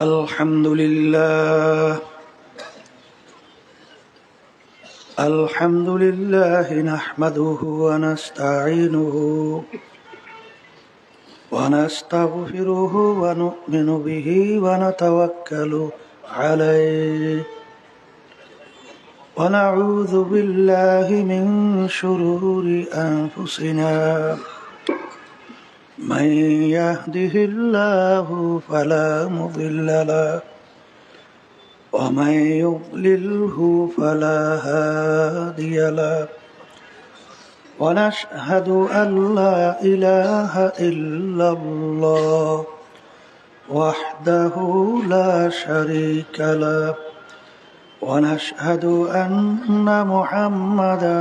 الحمد لله نحمده ونستعينه ونستغفره ونؤمن به ونتوكل عليه ونعوذ بالله من شرور أنفسنا من يهده الله فلا مضل له ومن يضلله فلا هادي له ونشهد أن لا إله إلا الله وحده لا شريك له ونشهد أن محمدا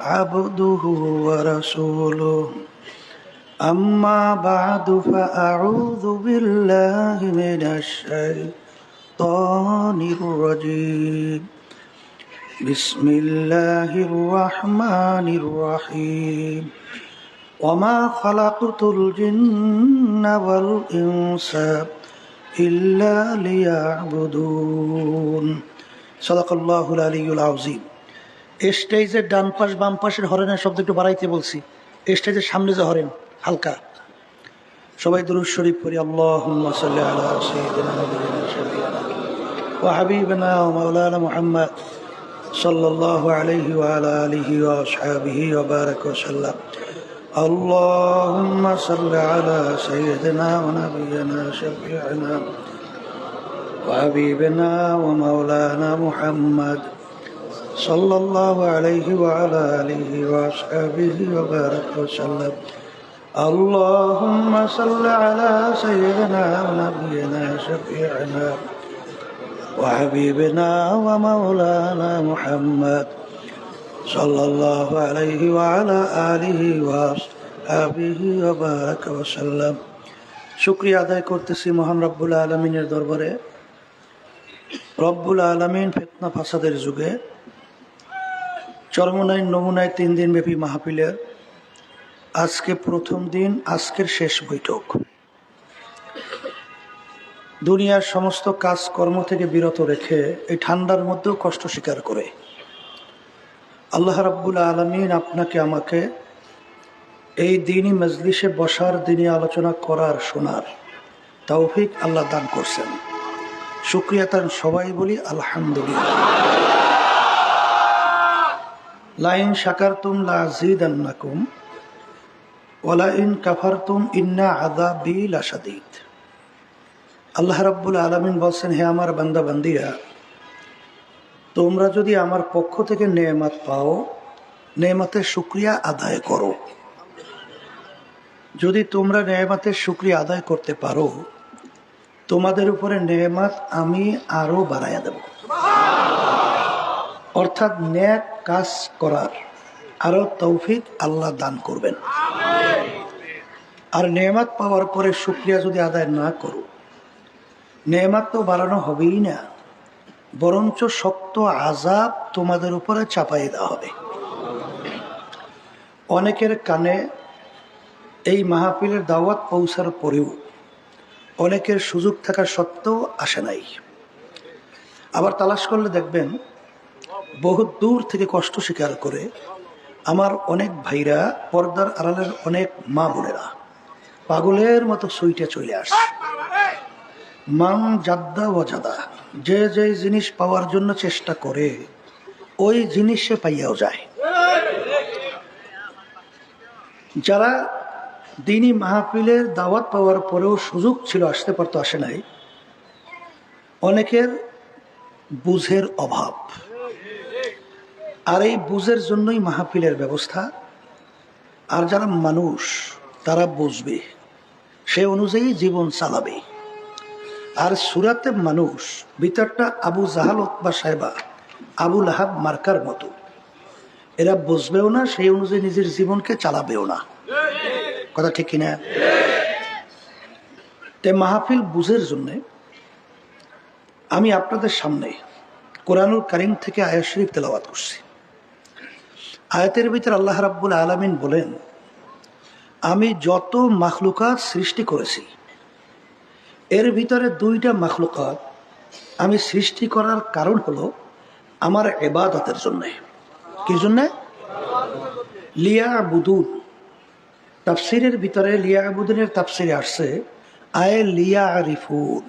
عبده ورسوله أما بعد فأعوذ بالله من الشيطان الرجيم بسم الله الرحمن الرحيم وما خلقت الجن والإنس إلا ليعبدون صدق الله العلي العظيم। স্টেজের ডান পাশ বাম পাশের হরেনের শব্দ একটু বাড়াইতে বলছি। স্টেজের সামনে যে হরেন হালকা, সবাই দুরূদ শরীফ পড়ি। আল্লাহুম্মা সাল্লি আলা সাইয়্যিদিনা নাবিয়িনা শাফিঈনা ওয়া হাবিবিনা ওয়া মাওলানা মুহাম্মদ সাল্লাল্লাহু আলাইহি ওয়া আলা আলিহি ওয়া আসহাবিহি ওয়া বারাকা ওয়া সাল্লাম। আল্লাহুম্মা সাল্লি আলা সাইয়্যিদিনা ওয়া নাবিয়িনা শাফিঈনা ওয়া হাবিবিনা ওয়া মাওলানা মুহাম্মদ সাল্লাল্লাহু আলাইহি ওয়া আলা আলিহি ওয়া আসহাবিহি ওয়া বারাকা ওয়া সাল্লাম। আল্লাহুম্মা সাল্লি আলা সাইয়্যিদিনা ওয়া নাবিয়িনা শাফিঈনা ওয়া হাবিবিনা ওয়া মাওলানা মুহাম্মদ সাল্লাল্লাহু আলাইহি ওয়া আলা আলিহি ওয়া আসহাবিহি ওয়া বারাকা ওয়া সাল্লাম। শুকরিয়া আদায় করতেছি মহান রব্বুল আলামিনের দরবারে। রব্বুল আলামিন ফিতনা ফাসাদের যুগে চরমনাই নমুনায় 3 দিন ব্যাপী মাহফিলের আজকে প্রথম দিন, আজকের শেষ বৈঠক। দুনিয়ার সমস্ত কাজকর্ম থেকে বিরত রেখে এই ঠান্ডার মধ্যেও কষ্ট স্বীকার করে আল্লাহ রাব্বুল আলামিন আপনাকে আমাকে এই দিনই মজলিসে বসার, দিনই আলোচনা করার, শোনার তৌফিক আল্লাহ দান করছেন। শুকরিয়া তার সবাই বলি আলহামদুলিল্লাহ। লাইন শাকারতুম লাযীদান্নাকুম ওয়ালা ইন কাফারতুম ইন্না আযাবি লাশাদীদ। আল্লাহ রাব্বুল আলামিন বলছেন, হে আমার বান্দা বান্দীরা, তোমরা যদি আমার পক্ষ থেকে নেয়ামত পাও, নেয়ামতের শুকরিয়া আদায় করো। যদি তোমরা নেয়ামতের শুকরিয়া আদায় করতে পারো, তোমাদের উপরে নেয়ামত আমি আরো বাড়াইয়া দেব। অর্থাৎ নেক কাজ করার আরো তৌফিক আল্লাহ দান করবেন। আর নেয়ামত পাওয়ার পরে শুকরিয়া যদি আদায় না করো, নেয়ামত তো বাড়ানো হবেই না, বরঞ্চ শক্ত আযাব তোমাদের উপরে চাপাই দেওয়া হবে। অনেকের কানে এই মাহফিলের দাওয়াত পৌঁছার পরেও অনেকের সুযোগ থাকা সত্ত্বেও আসে নাই। আবার তালাশ করলে দেখবেন বহু দূর থেকে কষ্ট স্বীকার করে আমার অনেক ভাইরা, পর্দার আড়ালের অনেক মা বোনেরা পাগলের মতো সুইটে চলে আসে। মান জাদ্দা ওয়াজাদা, যে যে জিনিস পাওয়ার জন্য চেষ্টা করে ওই জিনিস সে পাইয়াও যায়। যারা দিনী মাহফিলের দাওয়াত পাওয়ার পরেও সুযোগ ছিল আসতে পারতো, আসে নাই। অনেকের বুঝের অভাব, আর এই বুঝের জন্যই মাহফিলের ব্যবস্থা। আর যারা মানুষ তারা বুঝবে, সে অনুযায়ী জীবন চালাবে। আর সুরাতে মানুষ ভিতরটা আবু জাহাল বা সাহেবা আবু লাহাব মার্কার মতো, এরা বুঝবেও না, সেই অনুযায়ী নিজের জীবনকে চালাবেও না। কথা ঠিক কিনা? তে মাহফিল বুঝের জন্যে আমি আপনাদের সামনে কোরআনুল কারীম থেকে আয়াত শরীফ তেলাওয়াত করছি। আয়াতের ভিতর আল্লাহ রাব্বুল আলামিন বলেন, আমি যত মাখলুকাত সৃষ্টি করেছি এর ভিতরে দুইটা মাখলুকাত আমি সৃষ্টি করার কারণ হলো আমার ইবাদতের জন্য। কি জন্যে? লিয়াবুদুন। তাফসিরের ভিতরে লিয়াবুদুনের তাফসিরে আসছে আয়ে লিয়ারিফুন।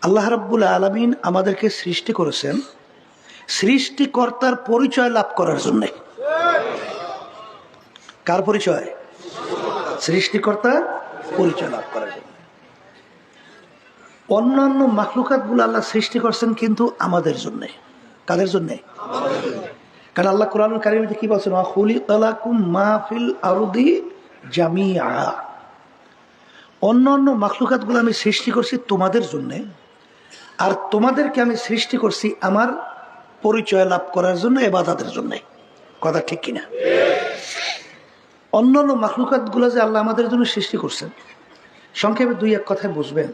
আল্লাহ রাব্বুল আলামিন আমাদেরকে সৃষ্টি করেছেন সৃষ্টিকর্তার পরিচয় লাভ করার জন্যে। কার পরিচয়? সৃষ্টিকর্তার পরিচয় লাভ করার জন্য। অন্যান্য মাখলুকাতগুলো আল্লাহ সৃষ্টি করছেন কিন্তু আমাদের জন্যে। কাদের জন্যে? কারণ আল্লাহ কোরআনুল কারীমে কি বলছেন? ওয়া খুলিকালাকুম মা ফিল আরদি জামিআ। অন্যান্য মাখলুকাতগুলো আমি সৃষ্টি করছি তোমাদের জন্যে, আর তোমাদেরকে আমি সৃষ্টি করছি আমার পরিচয় লাভ করার জন্য, ইবাদতের জন্য। কথা ঠিক কিনা? অন্যান্য মাখলুকাতগুলো যে আল্লাহ আমাদের জন্য সৃষ্টি করছেন, সংক্ষেপে দুই এক কথায় বুঝবেন।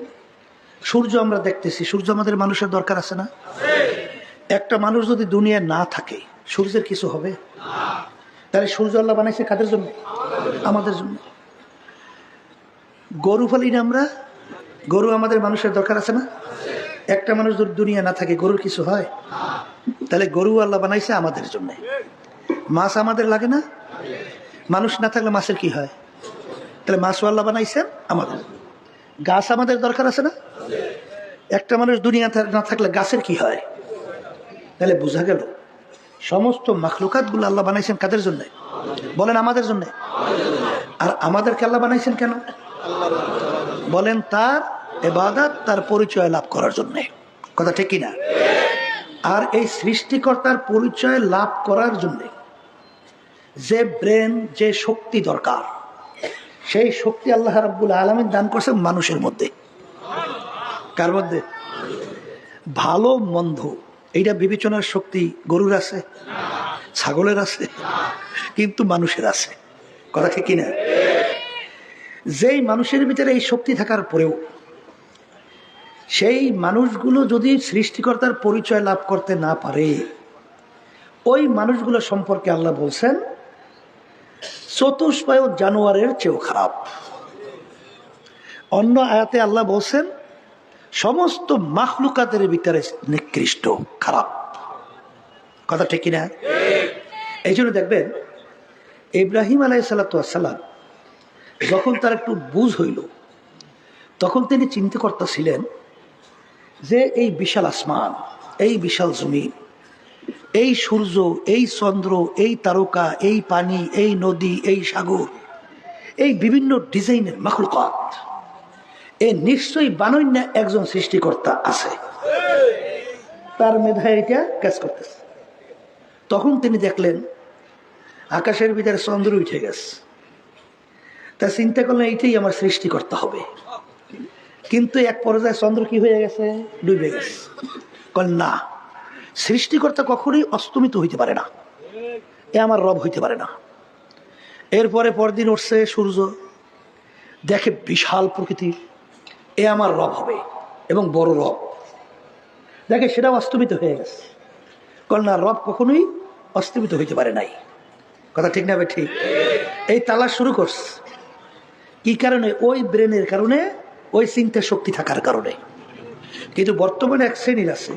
সূর্য আমরা দেখতেছি, সূর্য আমাদের মানুষের দরকার আছে না? একটা মানুষ যদি দুনিয়ায় না থাকে সূর্যের কিছু হবে? তাহলে সূর্য আল্লাহ বানাইছে কাদের জন্য? আমাদের জন্য। গরু ফালি না আমরা, গরু আমাদের মানুষের দরকার আছে না? একটা মানুষ যদি দুনিয়া না থাকে গরুর কিছু হয়? তাহলে গরু আল্লাহ বানাইছে আমাদের জন্য। মাছ আমাদের লাগে না? মানুষ না থাকলে মাছের কি হয়? তাহলে মাছও আল্লাহ বানাইছেন আমাদের। গাছ আমাদের দরকার আছে না? একটা মানুষ দুনিয়া না থাকলে গাছের কি হয়? তাহলে বোঝা গেল সমস্ত মাখলুকাতগুলো আল্লাহ বানাইছেন কাদের জন্য? বলেন আমাদের জন্য। আর আমাদেরকে আল্লাহ বানাইছেন কেন? বলেন তার ইবাদত, তার পরিচয় লাভ করার জন্য। কথা ঠিক কিনা? আর এই সৃষ্টিকর্তার পরিচয় লাভ করার জন্য যে ব্রেন, যে শক্তি দরকার, সেই শক্তি আল্লাহ রাব্বুল আলামিন দান করছেন মানুষের মধ্যে। কার মধ্যে? ভালো মন্দ এইটা বিবেচনার শক্তি গরুর আছে, ছাগলের আছে, কিন্তু মানুষের আছে। কথা ঠিক কিনা? যেই মানুষের ভিতরে এই শক্তি থাকার পরেও সেই মানুষগুলো যদি সৃষ্টিকর্তার পরিচয় লাভ করতে না পারে, ওই মানুষগুলো সম্পর্কে আল্লাহ বলছেন চতুষ্পায় জানোয়ারের চেয়েও খারাপ। অন্য আয়াতে আল্লাহ বলছেন সমস্ত মাখলুকাতের ভিতরে নিকৃষ্ট, খারাপ। কথা ঠিক কিনা? এই জন্য দেখবেন ইব্রাহিম আলাইহিসসালাম যখন তার একটু বুঝ হইল, তখন তিনি চিন্তা করতেছিলেন যে এই বিশাল আসমান, এই বিশাল জমিন, এই সূর্য, এই চন্দ্র, এই তারকা, এই পানি, এই নদী, এই সাগর, এই বিভিন্ন ডিজাইনের মাখলুকাত, এ নিশ্চয়ই বানন্য একজন সৃষ্টিকর্তা আছে। তার মেধায় এটা কাজ করতেছে। তখন তিনি দেখলেন আকাশের ভিতরে চন্দ্র উঠে গেছে। তা চিন্তা করলেন এইটাই আমার সৃষ্টিকর্তা হবে। কিন্তু এক পর্যায়ে চন্দ্র কি হয়ে গেছে? ডুবে গেছে। না, সৃষ্টিকর্তা কখনোই অস্তমিত হইতে পারে না, এ আমার রব হইতে পারে না। এরপরে পরদিন উঠছে সূর্য, দেখে বিশাল প্রকৃতি, এ আমার রব হবে এবং বড় রব। দেখে সেটা অস্তমিত হয়ে গেছে। না, রব কখনোই অস্তমিত হইতে পারে নাই। কথা ঠিক না? ঠিক। এই তালাশ শুরু করছে কি কারণে? ওই ব্রেনের কারণে, ওই চিন্তা শক্তি থাকার কারণে। কিন্তু বর্তমানে এক শ্রেণীর আছে,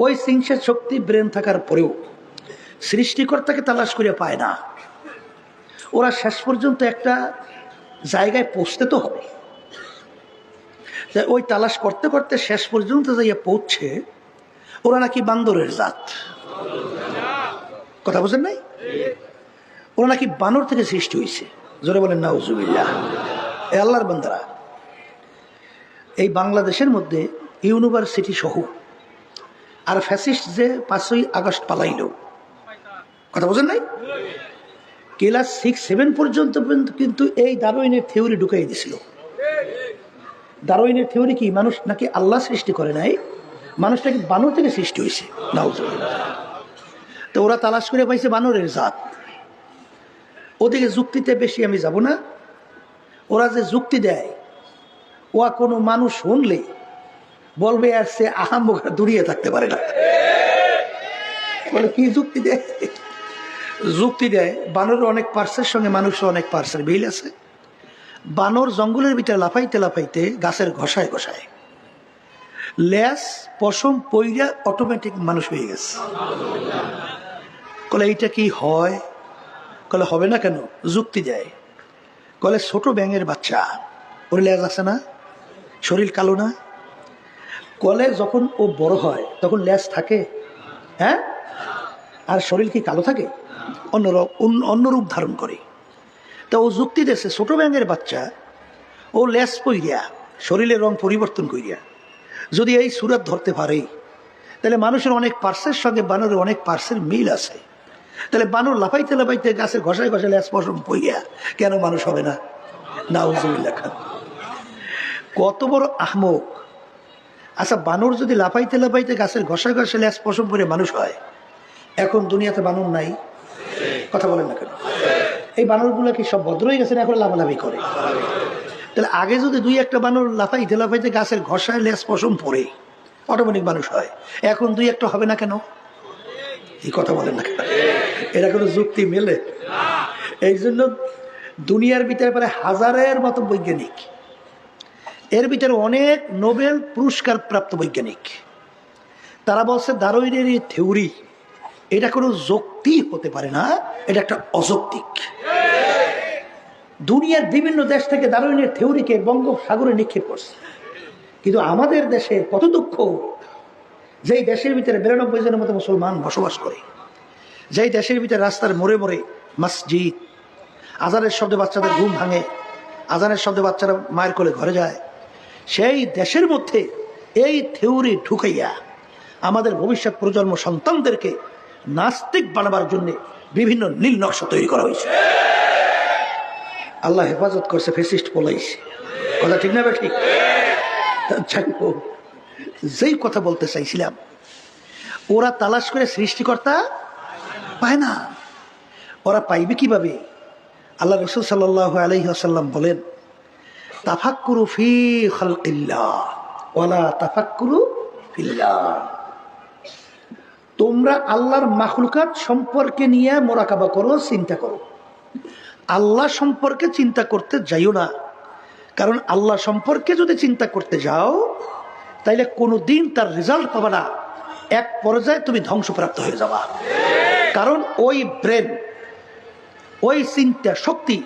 ওই চিন্তা শক্তি ব্রেন থাকার পরেও সৃষ্টিকর্তাকে তালাশ করে পায় না। ওরা শেষ পর্যন্ত একটা জায়গায় পৌঁছতে তো হবে, ওই তালাশ করতে করতে শেষ পর্যন্ত যাইয়া পৌঁছে ওরা নাকি বান্দরের জাত। কথা বুঝেন নাই? ওরা নাকি বানর থেকে সৃষ্টি হয়েছে। জোরে বলেন নাউজুবিল্লাহ। এ আল্লাহর বান্দারা, এই বাংলাদেশের মধ্যে ইউনিভার্সিটি সহ আর ফ্যাসিস্ট যে 5ই আগস্ট পালাইল, কথা বোঝেন নাই? ক্লাস 6-7 পর্যন্ত কিন্তু এই ডারউইনের থিওরি ঢুকাই দিছিল। ডারউইনের থিওরি কি? মানুষ নাকি আল্লাহ সৃষ্টি করে নাই, মানুষ নাকি বানর থেকে সৃষ্টি হয়েছে। নাউজুবিল্লাহ। তো ওরা তালাশ করে পাইছে বানরের জাত। ওদিকে যুক্তিতে বেশি আমি যাব না। ওরা যে যুক্তি দেয়, ওয়া কোনো মানুষ শুনলে বলবে আর সে আহাম্মকা দূরিয়ে থাকতে পারে না। বলে কি যুক্তি দেয়? যুক্তি দেয় বানরের অনেক পার্সের সঙ্গে মানুষের অনেক পার্সের মিল আছে। বানর জঙ্গলের ভিতরে লাফাইতে লাফাইতে গাছের ঘষায় ঘষায় লেজ পশম পইরা অটোমেটিক মানুষ হয়ে গেছে। কলে এইটা কি হয়? কলে হবে না কেন? যুক্তি দেয়। কলে ছোট ব্যাঙের বাচ্চা, ওর লেজ আছে না, শরীর কালো না? কলে যখন ও বড় হয় তখন লেজ থাকে? হ্যাঁ। আর শরীর কি কালো থাকে? অন্য রূপ ধারণ করে। তা ও যুক্তি দিয়েছে ছোট ব্যাঙের বাচ্চা ও লেজ পইরিয়া শরীরের রং পরিবর্তন করিয়া যদি এই সুরাত ধরতে পারে, তাহলে মানুষের অনেক পার্সের সঙ্গে বানরের অনেক পার্সের মিল আছে। তাহলে বানর লাফাইতে লাফাইতে গাছের ঘষায় ঘষায় লেজ পশম পইয়া কেন মানুষ হবে না? নাউজুবিল্লাহ খান। কত বড় আহমক! আচ্ছা, বানর যদি লাফাইতে লাফাইতে গাছের ঘষায় ঘষায় লেজ পশম পরে মানুষ হয়, এখন দুনিয়াতে বানর নাই? কথা বলেন না কেন? এই বানরগুলো কি সব ভদ্র হয়ে গেছে না এখন লাফালাফি করে? তাহলে আগে যদি দুই একটা বানর লাফাইতে লাফাইতে গাছের ঘষায় লেজ পশম পরে অটোমেটিক মানুষ হয়, এখন দুই একটা হবে না কেন? এই কথা বলেন না কেন? এরা কোনো যুক্তি মেলে? এই জন্য দুনিয়ার ভিতরে প্রায় হাজারের মতো বৈজ্ঞানিক, এর ভিতরে অনেক নোবেল পুরস্কার প্রাপ্ত বৈজ্ঞানিক, তারা বলছে ডারউইনের এই থিওরি এটা কোনো যুক্তি হতে পারে না, এটা একটা অযৌক্তিক। দুনিয়ার বিভিন্ন দেশ থেকে ডারউইনের থিওরিকে বঙ্গোপসাগরে নিক্ষেপ করছে, কিন্তু আমাদের দেশে কত দুঃখ, যেই দেশের ভিতরে 92 জনের মতো মুসলমান বসবাস করে, যেই দেশের ভিতরে রাস্তার মোড়ে মোড়ে মসজিদ, আজানের শব্দে বাচ্চাদের ঘুম ভাঙে, আজানের শব্দে বাচ্চারা মায়ের কোলে ঘরে যায়, সেই দেশের মধ্যে এই থিওরি ঢুকাইয়া আমাদের ভবিষ্যৎ প্রজন্ম সন্তানদেরকে নাস্তিক বানাবার জন্য বিভিন্ন নীল নকশা তৈরি করা হয়েছে। আল্লাহ হেফাজত করছে, ফেসিস্ট পলাইছে। কথা ঠিক না? ঠিক। যেই কথা বলতে চাইছিলাম, ওরা তালাশ করে সৃষ্টিকর্তা পায় না। ওরা পাইবে কিভাবে? আল্লাহ রাসূল সাল্লাল্লাহু আলাইহি ওয়াসাল্লাম বলেন, তাফাক্কুরু ফি খালকিল্লাহ ওয়ালা তাফাক্কুরু ফিল্লাহ। তোমরা আল্লাহর মাখলুকাত সম্পর্কে নিয়ে মোরাকাবা করো, চিন্তা করো। আল্লাহ সম্পর্কে চিন্তা করতে যাইও না, কারণ আল্লাহ সম্পর্কে যদি চিন্তা করতে যাও তাইলে কোনোদিন তার রেজাল্ট পাবে না, এক পর্যায়ে তুমি ধ্বংসপ্রাপ্ত হয়ে যাবা। কারণ ওই ব্রেন, ওই চিন্তা শক্তি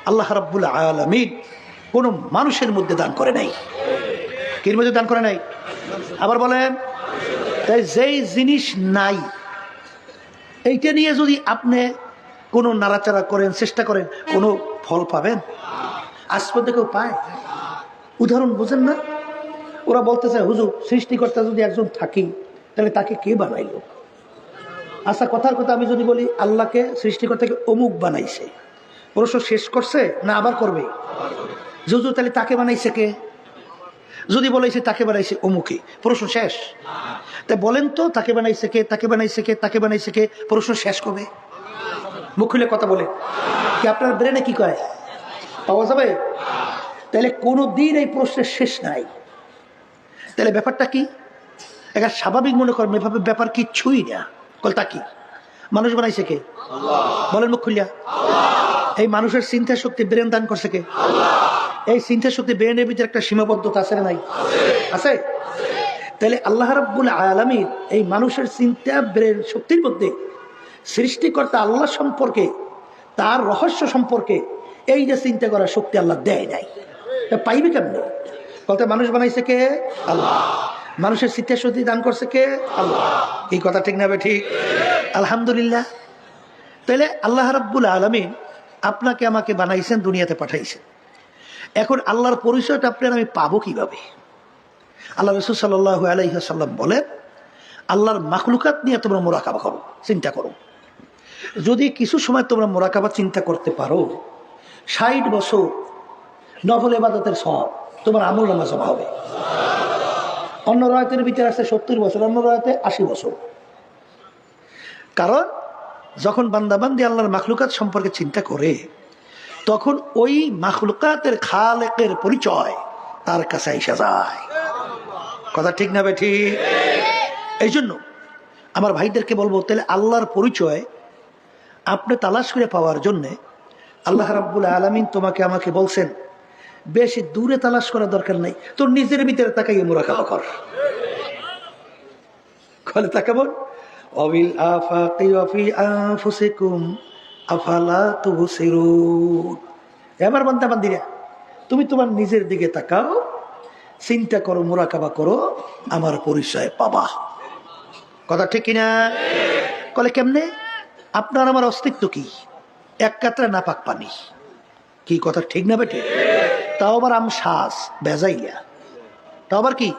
আল্লাহ রাব্বুল আলামিন কোন মানুষের মধ্যে দান করে নাই। কির মধ্যে দান করে নাই? আবার বলেন, তাই যেই জিনিস নাই এইটা নিয়ে যদি আপনি কোনো নাড়াচাড়া করেন, চেষ্টা করেন, কোনো ফল পাবেন? আজ পর্যন্ত কেউ পায়? উদাহরণ বোঝেন না? ওরা বলতে চায়, হুজুর সৃষ্টিকর্তা যদি একজন থাকি তাহলে তাকে কে বানাইলো? আচ্ছা, কথার কথা আমি যদি বলি আল্লাহকে সৃষ্টিকর্তাকে অমুক বানাইছে, প্রশ্ন শেষ করছে না আবার করবে? হুজুর তাহলে তাকে বানাইছে কে? যদি বলেছে তাকে বানাইছে অমুকে, প্রশ্ন শেষ। তা বলেন তো তাকে বানাইছে কে, তাকে বানাইছে কে, তাকে বানাইছে কে, প্রশ্ন শেষ কবে? মুখ খুলে কথা বলে কি আপনার ব্রেনে কি কয় পাওয়া যাবে? তাহলে কোনোদিন এই প্রশ্নের শেষ নাই। তাহলে ব্যাপারটা কি? একটা স্বাভাবিক মনে করেন, এভাবে ব্যাপার কিচ্ছুই না। কলতা কি? মানুষ বানাইছে কে? বলেন মুখ খুলিয়া। এই মানুষের চিন্তা শক্তি ব্রেন দান করছে কে? এই চিন্তা শক্তি ব্রেনের ভিতরে একটা সীমাবদ্ধতা আছে না নাই? আছে। তাহলে আল্লাহ রাব্বুল আলামিন এই মানুষের চিন্তা ব্রেন শক্তির মধ্যে সৃষ্টিকর্তা আল্লাহ সম্পর্কে, তার রহস্য সম্পর্কে এই যে চিন্তা করার শক্তি আল্লাহ দেয় নাই। পাইবে কেমনে? বলতে মানুষ বানাইছে কে? আল্লাহ। মানুষের চিন্তা শক্তি দান করছে কে? আল্লাহ। এই কথা ঠিক না? ঠিক। আলহামদুলিল্লাহ। তাহলে আল্লাহ রাব্বুল আলামিন আপনাকে আমাকে বানাইছেন, দুনিয়াতে পাঠাইছেন। এখন আল্লাহর পরিচয়টা আপনার আমি পাবো কিভাবে? আল্লাহ রাসূল সাল্লাল্লাহু আলাইহি ওয়াসাল্লাম বলেন, আল্লাহর মাখলুকাত নিয়ে তোমরা মোরাকাবা করো, চিন্তা করো। যদি কিছু সময় তোমরা মোরাকাবা চিন্তা করতে পারো, 60 বছর নফল ইবাদতের সওয়াব তোমার আমলনামায় জমা হবে। অন্য রায়াতের ভিতরে আছে 70 বছর, অন্য রায়াতে 80 বছর। কারণ যখন বান্দাবান্দি আল্লাহর মাখলুকাত সম্পর্কে চিন্তা করে, তখন ওই মাখলুকাতের খালেকের পরিচয় তার কাছে এসে যায়। কথা ঠিক না ঠিক? এই জন্য আমার ভাইদেরকে বলবো, তাহলে আল্লাহর পরিচয় আপনি তালাশ করে পাওয়ার জন্য আল্লাহ রাব্বুল আলামিন তোমাকে আমাকে বলছেন বেশি দূরে তালাশ করার দরকার নাই, তোর নিজের ভিতরে তাকাইয়ে মুরাকাবা কর। কলে তাকাবো অবিল আফাকি ওয়া ফি আনফুসিকুম আফালা তুবসিরুন। এবার বান্দা বান্দিরা, তুমি তোমার নিজের দিকে তাকাও, চিন্তা করো, মুরাকাবা করো, আমার পরিচয় পাবা। কথা ঠিক কিনা? কলে কেমনে? আপনার আমার অস্তিত্ব কি? এক কাতরা নাপাক পানি। কি কথা ঠিক না বেটে? তাও আবার শ্বাস বেজাইয়া, তাও আবার কি?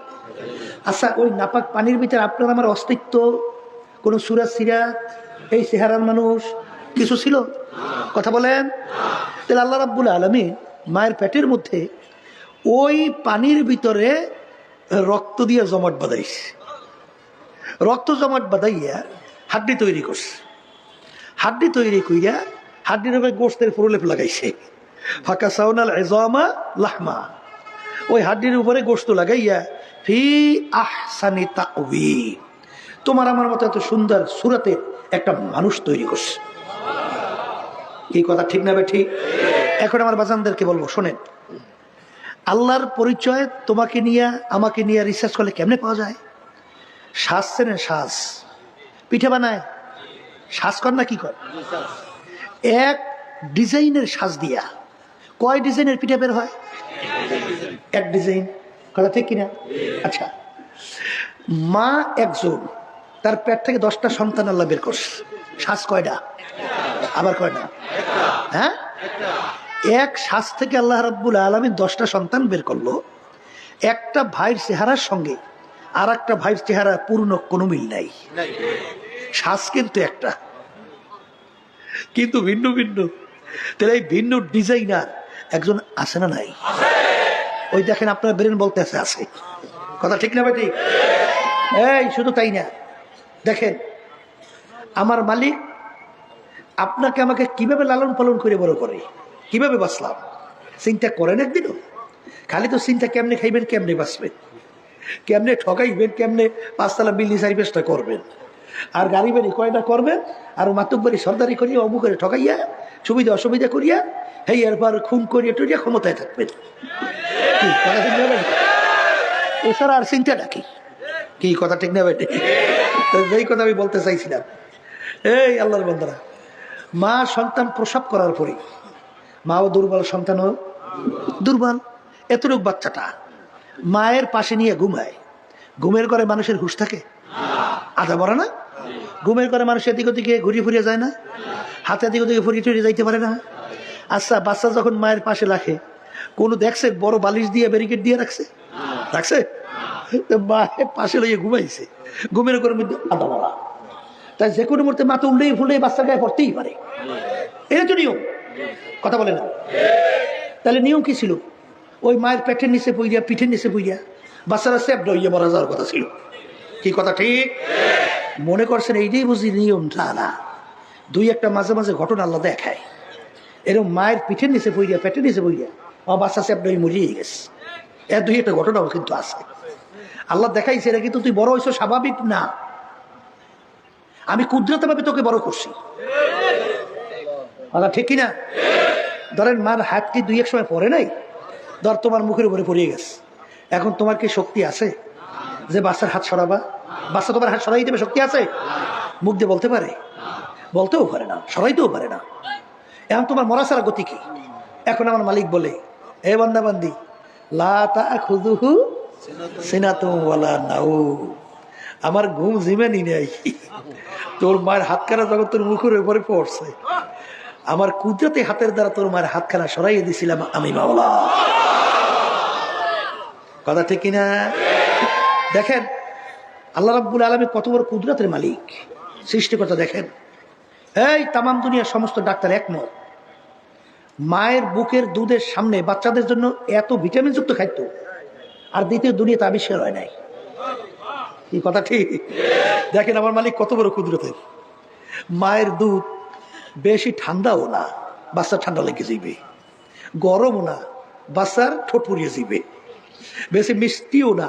আচ্ছা, ওই নাপাক পানির ভিতরে আপনার আমার অস্তিত্ব, কোন সুরাজ সিরাত, এই চেহারার মানুষ কিছু ছিল? কথা বলেন। তাহলে আল্লাহ রাব্বুল আলামিন মায়ের পেটের মধ্যে ওই পানির ভিতরে রক্ত দিয়ে জমাট বাঁধাইছে। রক্ত জমাট বাঁধাইয়া হাড্ডি তৈরি করছে। হাড্ডি তৈরি কইরা হাড্ডির উপরে গোশতের প্রলেপ লাগাইছে। ফাঁকা সাউনাল ইজামা লাহমা, ওই হাড্ডির উপরে গোশত লাগাইয়া ফি আহসানি তাকওয়িম, তোমার আমার মতো এত সুন্দর সুরাতে একটা মানুষ তৈরি করছে। এই কথা ঠিক না ভাই? ঠিক। এখন আমার বাজানদেরকে বলবো, শোনেন, আল্লাহর পরিচয় তোমাকে নিয়ে আমাকে নিয়ে রিসার্চ করলে কেমনে পাওয়া যায়? শ্বাস চেনেন? শ্বাস পিঠে বানায়, শ্বাস কর না কি কর? এক ডিজাইনের শ্বাস দিয়া কয় ডিজাইনের পিঠে বের হয়? এক ডিজাইন। কথা ঠিক কিনা? আচ্ছা, মা একজন, তার পেট থেকে 10টা সন্তান আল্লাহ বের করছে। শ্বাস কয়টা? আবার কয়টা? হ্যাঁ, এক শ্বাস থেকে আল্লাহ রাব্বুল আলামিন 10টা সন্তান বের করলো। একটা ভাইয়ের চেহারার সঙ্গে আর একটা ভাইয়ের চেহারা পূর্ণ কোনো মিল নাই। শ্বাস কিন্তু একটা, কিন্তু ভিন্ন ভিন্ন। তাহলে এই ভিন্ন ডিজাইনার একজন আছে না নাই? ওই দেখেন, আপনার ব্রেন বলতে আছে আছে। কথা ঠিক না ভাই? ঠিক। এই শুধু তাই না, দেখেন আমার মালিক আপনাকে আমাকে কিভাবে লালন পালন করে বড় করে, কিভাবে বাঁচলাম চিন্তা করেন একদিনও? খালি তো চিন্তা কেমনে খাইবেন, কেমনে বাঁচবেন, কেমনে ঠকাইবেন, কেমনে 5তলা বিল্ডিং সার্ভিসটা করবেন, আর গাড়ি বাড়ি কয়টা করবেন, আর মাতুব্বারি সর্দারি করিয়া অমুকের ঠকাইয়া সুবিধা অসুবিধা করিয়া হেই এরপর খুন করিয়া টরিয়া ক্ষমতায় থাকবেন। কি কথা ঠিক না? এছাড়া আর চিন্তাটা কি? কি কথা ঠিক না বেটে? যেই কথা আমি বলতে চাইছিলাম, এই আল্লাহর বান্দারা, মা সন্তান প্রসব করার পরে মাও দুর্বল, সন্তানও দুর্বল। এতটুক বাচ্চাটা মায়ের পাশে নিয়ে ঘুমায়। ঘুমের ঘরে মানুষের হুঁশ থাকে? আধা বড় না? ঘুমের ঘরে মানুষ এদিক ওদিকে ঘুরিয়ে ফুরিয়ে যায় না? হাতে এদিক ওদিকে ফুরিয়ে টুরিয়ে যাইতে পারে না? আচ্ছা, বাচ্চা যখন মায়ের পাশে রাখে, কোনো দেখছে বড় বালিশ দিয়ে ব্যারিকেড দিয়ে রাখছে? রাখছে? মায়ের পাশে লইয়ে ঘুমাইছে, ঘুমের ঘরের মধ্যে আধা বড়া। তাই যে কোনো মুহূর্তে মাথা উল্লেই ফুলে বাচ্চার গায়ে পড়তেই পারে। এটা তো নিয়ম। কথা বলে না? তাহলে নিয়ম কি ছিল? ওই মায়ের পেটের নিচে পইয়া, পিঠের নিচে পইয়া বাচ্চারা সেপ ডইয়ে মারা যাওয়ার কথা ছিল। কি কথা ঠিক? মনে করছেন এইটাই বুঝি নিয়ম? না, দুই একটা মাঝে মাঝে ঘটনা আল্লাহ দেখায়। এরকম মায়ের পিঠের নিচে পইয়া, পেটের নিচে পইয়া আমার বাচ্চা সেপ ডই মরিয়ে গেছে, এর দুই একটা ঘটনাও কিন্তু আছে। আল্লাহ দেখাইছে এটা কিন্তু তুই বড় হইছো স্বাভাবিক না, আমি কুদরত ভাবে তোকে বড় করছি। ঠিক কিনা? ধরেন মার হাত কি দুই এক সময় পরে নাই? ধর তোমার মুখের উপরে পড়িয়ে গেছে, এখন তোমার কি শক্তি আছে যে বাচ্চার হাত সরাবা? বাচ্চা তোমার হাত সরাই দেবে শক্তি আছে? মুখ দিয়ে বলতে পারে? বলতেও পারে না, সরাইতেও পারে না। এখন তোমার মরা ছাড়া গতি কি? এখন আমার মালিক বলে, এ বান্দা বান্দি, লা তাখুযুহু সিনাতুন ওয়ালা নাওম, আমার ঘুম জিমেনি নাই। তোর মায়ের হাতখানা যখন তোর মুখের উপরে পড়ছে, আমার কুদরতে হাতের দ্বারা তোর মায়ের হাতখানা সরাইয়ে দিছিলাম আমি মাওলা। কথা ঠিক কিনা? দেখেন আল্লাহ রাব্বুল আলামিন কত বড় কুদরতের মালিক, সৃষ্টিকর্তা। দেখেন এই তামাম দুনিয়ার সমস্ত ডাক্তার একমত, মায়ের বুকের দুধের সামনে বাচ্চাদের জন্য এত ভিটামিন যুক্ত খাদ্য আর দ্বিতীয় দুনিয়াতে আবিষ্কার হয় নাই। এই কথা ঠিক? দেখেন আমার মালিক কত বড় কুদরতের। মায়ের দুধ বেশি ঠান্ডাও না, বাচ্চার ঠান্ডা লেগে যাইবে, গরমও না, বাচ্চার ঠোঁট পুড়িয়ে যাইবে, বেশি মিষ্টিও না,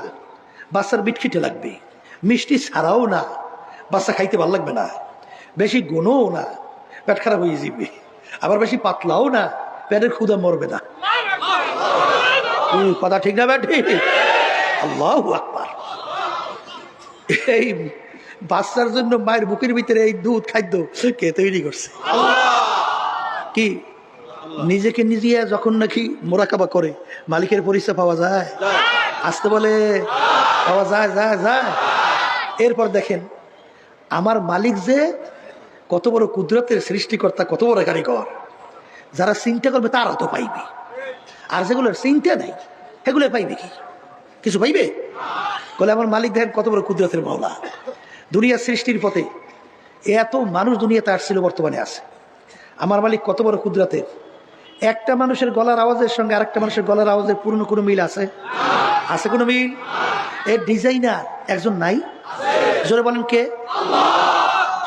বাচ্চার বিটখিটে লাগবে, মিষ্টি ছাড়াও না, বাচ্চা খাইতে ভালো লাগবে না, বেশি ঘনও না, পেট খারাপ হয়ে যাবে, আবার বেশি পাতলাও না, পেটের ক্ষুধা মরবে না। কথা ঠিক না ব্যাটি? আল্লাহু আকবার। এই বাচ্চার জন্য মায়ের বুকের ভিতরে এই দুধ খাদ্য কে তৈরি করছে? কি নিজেকে নিজে যখন নাকি মোরাকাবা করে মালিকের পরিচয় পাওয়া যায়? আসতে বলে পাওয়া যায় যায় যায়। এরপর দেখেন আমার মালিক যে কত বড় কুদরতের সৃষ্টিকর্তা, কত বড় কারিগর, যারা চিন্তা করবে তারা তো পাইবে, আর যেগুলোর চিন্তা নেই সেগুলো পাইবে কি? কিছু পাইবে? বলে আমার মালিক দেখেন কত বড় কুদরতের মাওলা। দুনিয়ার সৃষ্টির পথে এত মানুষ দুনিয়াতে আসছিল, বর্তমানে আছে। আমার মালিক কত বড় কুদরতের। একটা মানুষের গলার আওয়াজের সঙ্গে আরেকটা মানুষের গলার আওয়াজের পুরনো কোনো মিল আছে? আছে কোনো মিল? এর ডিজাইনার একজন নাই? জোরে বলেন কে?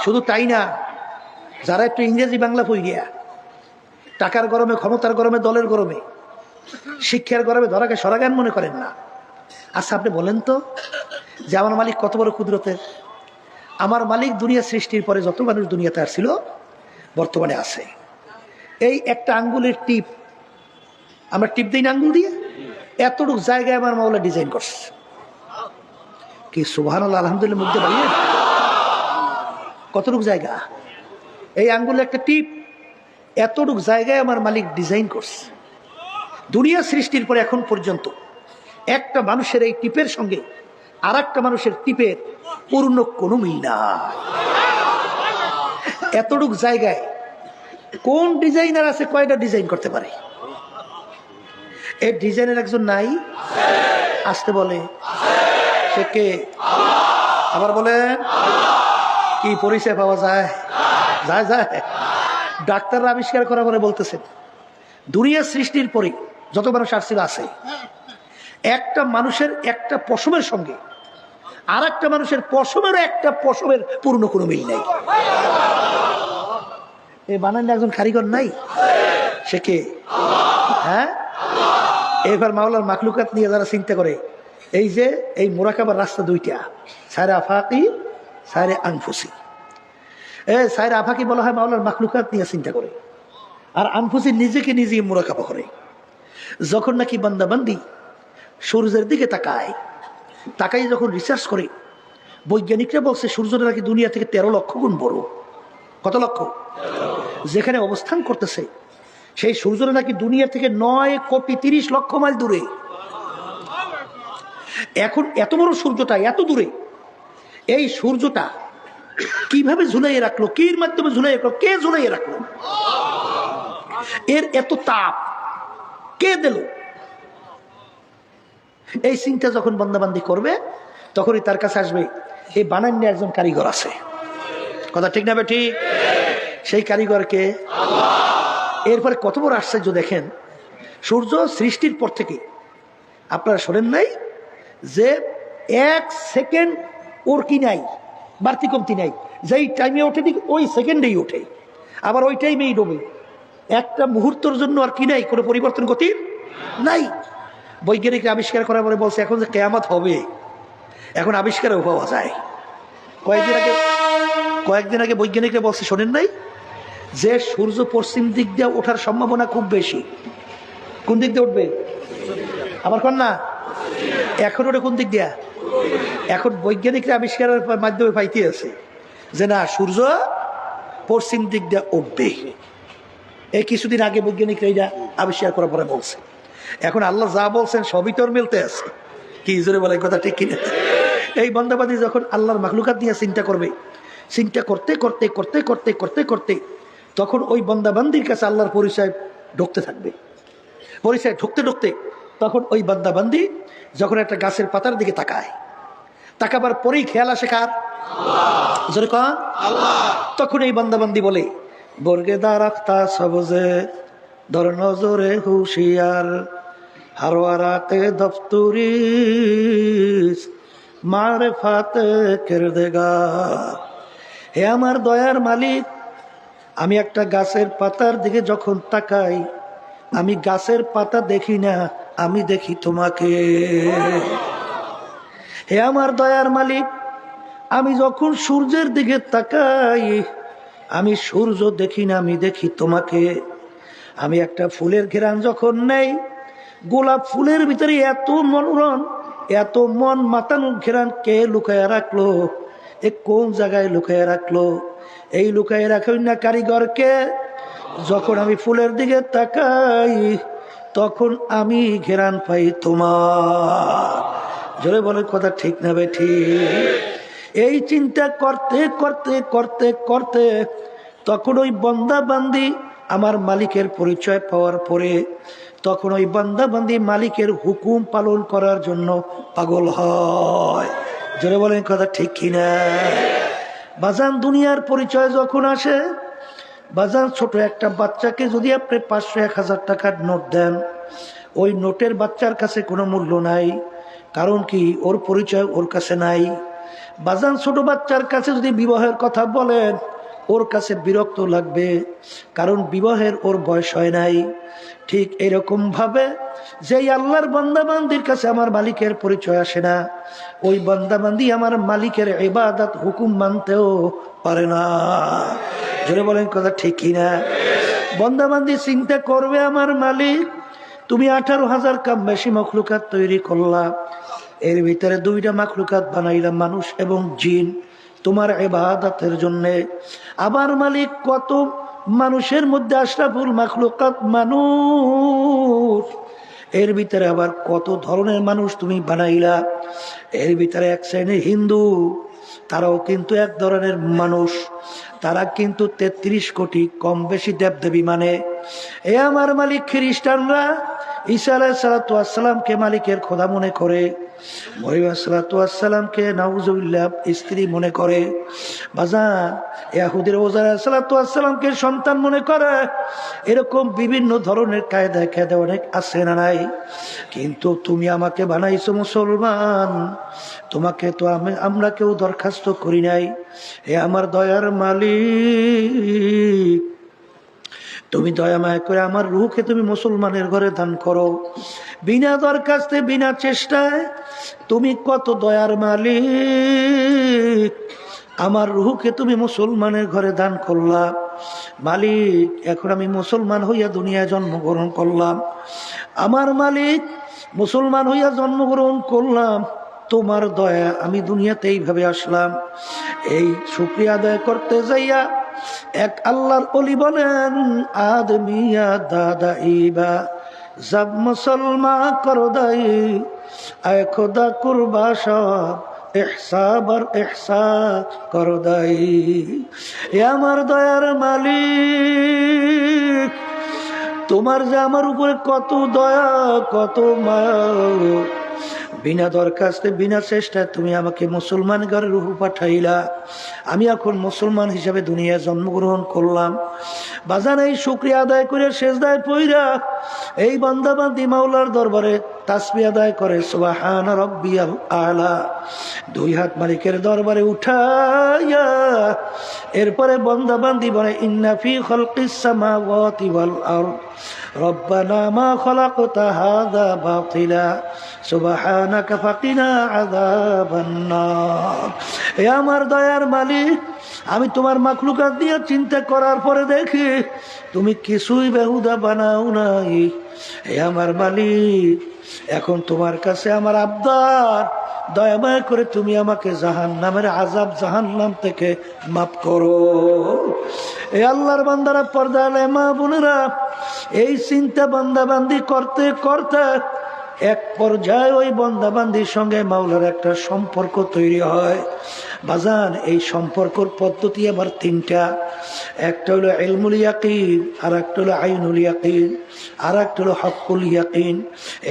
শুধু তাই না, যারা একটু ইংরেজি বাংলা পড়িয়া টাকার গরমে, ক্ষমতার গরমে, দলের গরমে, শিক্ষার গরমে ধরাকে সরাগান মনে করেন না। আচ্ছা আপনি বলেন তো যে আমার মালিক কত বড় কুদরতের। আমার মালিক দুনিয়া সৃষ্টির পরে যত মানুষ দুনিয়াতে আসছিল বর্তমানে আছে। এই একটা আঙ্গুলের টিপ, আমরা টিপ দিই না আঙ্গুল দিয়ে, এতটুকু জায়গায় আমার মাওলা ডিজাইন করছে। কি সুবহানাল্লাহ, আলহামদুলিল্লাহ, মুগ্ধ বাড়িয়ে কতটুকু জায়গা, এই আঙ্গুলের একটা টিপ, এতটুকু জায়গায় আমার মালিক ডিজাইন করছে। দুনিয়া সৃষ্টির পরে এখন পর্যন্ত একটা মানুষের এই টিপের সঙ্গে আর একটা মানুষের টিপের পূর্ণ কোনো মিল না। এতটুকু জায়গায় কোন ডিজাইনার আছে কয়টা ডিজাইন করতে পারে? এই ডিজাইনের একজন নাই? আসতে বলে সে কে? আবার বলে কি পরিচয় পাওয়া যায়? যায় যায়। ডাক্তাররা আবিষ্কার করা পরে বলতেছেন দুনিয়া সৃষ্টির পরে যত মানুষ আসছিল আছে, একটা মানুষের একটা পশমের সঙ্গে আর একটা মানুষের পশমেরও একটা পশমের পূর্ণ কোনো মিল নাই। এই বানান একজন কারিগর নাই? সে কে? হ্যাঁ, এবার মাওলার মাখলুকাত নিয়ে যারা চিন্তা করে, এই যে এই মোরাকাবার রাস্তা দুইটা, সাইরে আফাকি, সাইরে আনফুসি। সাইরে আফাকি বলা হয় মাওলার মাখলুকাত নিয়ে চিন্তা করে, আর আনফুসি নিজেকে নিজে মোরাকাবা করে। যখন নাকি বান্দাবান্দি সূর্যের দিকে তাকায়, তাকাই যখন রিসার্চ করে, বৈজ্ঞানিকরা বলছে সূর্যটা নাকি দুনিয়া থেকে 13 লক্ষ গুণ বড়। কত লক্ষ? যেখানে অবস্থান করতেছে সেই সূর্যটা নাকি দুনিয়া থেকে 9,30,00,000 মাইল দূরে। এখন এত বড় সূর্যটা এত দূরে, এই সূর্যটা কিভাবে ঝুলাইয়ে রাখলো? কির মাধ্যমে ঝুলাইয়ে রাখলো? কে ঝুলাইয়ে রাখলো? এর এত তাপ কে দিল? এই চিন্তা যখন বান্দাবান্দি করবে তখনই তার কাছে আসবে এই বানান্য একজন কারিগর আছে। কথা ঠিক না বেঠি? সেই কারিগরকে এরপরে কত বড় আশ্চর্য দেখেন, সূর্য সৃষ্টির পর থেকে আপনারা শোনেন নাই যে 1 সেকেন্ড ওর কি নাই, বাড়তি কমতি নাই। যেই টাইমে ওঠে ঠিক ওই সেকেন্ডেই ওঠে, আবার ওই টাইমেই ডোবে। একটা মুহূর্তের জন্য আর কি নাই, কোনো পরিবর্তন গতি নাই। বৈজ্ঞানিকরা আবিষ্কার করার পরে বলছে এখন যে কেয়ামত হবে, এখন আবিষ্কারও পাওয়া যায়। কয়েকদিন আগে বৈজ্ঞানিকরা বলছে শোনেন নাই যে সূর্য পশ্চিম দিক দিয়ে ওঠার সম্ভাবনা খুব বেশি। কোন দিক দিয়ে উঠবে? আবার কোন না, এখন ওটা কোন দিক দিয়া? এখন বৈজ্ঞানিকরা আবিষ্কারের মাধ্যমে পাইতে আছে যে না, সূর্য পশ্চিম দিক দিয়ে উঠবে। এই কিছুদিন আগে বৈজ্ঞানিকরা এটা আবিষ্কার করার পরে বলছে। এখন আল্লাহ যা বলছেন সবই তোর মিলতে আছে। কি জোরে বলে কথা ঠিক কিনা? এই বন্দাবাদী যখন আল্লাহর মাখলুকাত নিয়ে চিন্তা করবে, চিন্তা করতে করতে করতে করতে করতে করতে তখন ওই বন্দাবান্দির কাছে আল্লাহর পরিচয় ঢুকতে থাকবে। পরিচয় ঢুকতে ঢুকতে তখন ওই বন্দাবান্দি যখন একটা গাছের পাতার দিকে তাকায়, তাকাবার পরেই খেয়াল আসে কার? জোরে কন আল্লাহ। তখন এই বন্দাবান্দি বলে বর্গেদা রাখতা সবজে ধর নজরে হুশিয়ার হারওয়ারাতে দফতুরি মারেফাতে কেরদেগা। হে আমার দয়ার মালিক, আমি একটা গাছের পাতার দিকে যখন তাকাই, আমি গাছের পাতা দেখি না, আমি দেখি তোমাকে। হে আমার দয়ার মালিক, আমি যখন সূর্যের দিকে তাকাই, আমি সূর্য দেখি না, আমি দেখি তোমাকে। আমি একটা ফুলের ঘেরান যখন নেই, গোলাপ ফুলের ভিতরে এত মনোরম, এত মন মাতানো ঘেরান কে লুকায় রাখলো? এ কোন জায়গায় লুকায় রাখলো? এই লুকায় রাখেন না কারিগরকে। যখন আমি ফুলের দিকে তাকাই তখন আমি ঘেরান পাই তোমার। জোরে বলে কথা ঠিক না ঠিক? এই চিন্তা করতে করতে করতে করতে তখন ওই বান্দা বান্দি আমার মালিকের পরিচয় পাওয়ার পরে তখন ওই বান্দা বান্দি মালিকের হুকুম পালন করার জন্য পাগল হয়। জোরে বলেন কথা ঠিক কিনা? বাজান দুনিয়ার পরিচয় যখন আসে, বাজান ছোট একটা বাচ্চাকে যদি আপনি 500-1000 টাকার নোট দেন, ওই নোটের বাচ্চার কাছে কোনো মূল্য নাই। কারণ কি? ওর পরিচয় ওর কাছে নাই। বাজান ছোট বাচ্চার কাছে যদি বিবাহের কথা বলেন, ওর কাছে বিরক্ত লাগবে, কারণ বিবাহের ওর বয়স হয় নাই। ঠিক এরকম ভাবে যেই আল্লাহর বান্দাবান্দির কাছে আমার মালিকের পরিচয় আসে না, ওই বান্দাবান্দি আমার মালিকের ইবাদত হুকুম মানতেও পারে না। জোরে বলেন কথা ঠিক কিনা? বান্দাবান্দি চিন্তা করবে, আমার মালিক তুমি 18,000 কাম বেশি মখলুকাত তৈরি করলা, এর ভিতরে 2টা মখলুকাত বানাইলাম, মানুষ এবং জিন, তোমার ইবাদতের জন্যে। আবার মালিক কত মানুষের মধ্যে আশরাফুল মখলুকাত মানুষ, এর ভিতরে আবার কত ধরনের মানুষ তুমি বানাইলা। এর ভিতরে এক শ্রেণীর হিন্দু, তারাও কিন্তু এক ধরনের মানুষ, তারা কিন্তু 33 কোটি কম বেশি দেবদেবী মানে। এ আমার মালিক খ্রিস্টানরা ঈসা আলাইহিস সালামকে মালিকের খোদা মনে করে, মরিয়ম সালামকে নাউজুবিল্লাহ স্ত্রী মনে করে। বাজান ইহুদির ওজার সালামকে সন্তান মনে করে। এরকম বিভিন্ন ধরনের কায়দা কায়দা অনেক আছে না নাই? কিন্তু তুমি আমাকে বানাইছো মুসলমান, তোমাকে তো আমরা কেউ দরখাস্ত করি নাই। এ আমার দয়ার মালিক, তুমি দয়া মায়া করে আমার রূহকে তুমি মুসলমানের ঘরে দান করো। বিনা দরখাস্তে বিনা চেষ্টায় তুমি কত দয়ার মালিক, আমার রূহকে তুমি মুসলমানের ঘরে দান করলা। মালিক এখন আমি মুসলমান হইয়া দুনিয়ায় জন্মগ্রহণ করলাম। আমার মালিক মুসলমান হইয়া জন্মগ্রহণ করলাম, তোমার দয়া আমি দুনিয়াতে এইভাবে আসলাম। এই শুকরিয়া আদায় করতে যাইয়া এক আল্লাহর ওলি বলেন, আদমিয়া দাদা ইবা জব মুসলমান কর দাই আয় খোদা কুরবা সব ইহসাবার ইহসা কর দাই। এ আমার দয়ার মালিক, তোমার যে আমার উপরে কত দয়া কত মায়া, বিনা দরখাস্তে বিনা চেষ্টায় তুমি আমাকে মুসলমান ঘরে রূহ পাঠাইলা। আমি এখন মুসলমান হিসাবে দুনিয়ায় জন্মগ্রহণ করলাম। বাজান এই শুকরিয়া আদায় করে সেজদায় পইরা এই বান্দা বান্দি মাওলার দরবারে তাসবিহ আদায় করে সুবহান রাব্বিয়াল আলা, 2 হাত মালিকের দরবারে উঠাইয়া এরপরে বান্দা বান্দি বলে, ইন্না ফি খালকিস সামাওয়াতি ওয়াল আরদ রব্বানা মা খালাকতা হাযা বাতিলা সুবহানাকা ফাকিনা আযাবান নার। এ আমার দয়ার মালিক, আমি তোমার মাখলুকাত দিয়ে চিন্তা করার পরে দেখি তুমি কিছুই বেহুদা বানাও নাই। এ আমার মালিক, এখন তোমার কাছে আমার আবদার, দয়া মায়া করে তুমি আমাকে জাহান্নামের আযাব জাহান্নাম থেকে মাফ করো। এ আল্লাহর বান্দারা, পর্দা আলে মা বোনেরা, এই চিন্তা বান্দা বান্দি করতে করতে এক পর্যায়ে ওই বান্দা বান্দির সঙ্গে মাওলার একটা সম্পর্ক তৈরি হয়। বাজান এই সম্পর্কর পদ্ধতি আবার 3টা। একটা হলো ইলমুল ইয়াকিন, আর একটা হলো আইনুল ইয়াকিন, আর একটা হলো হকুল ইয়াকিন।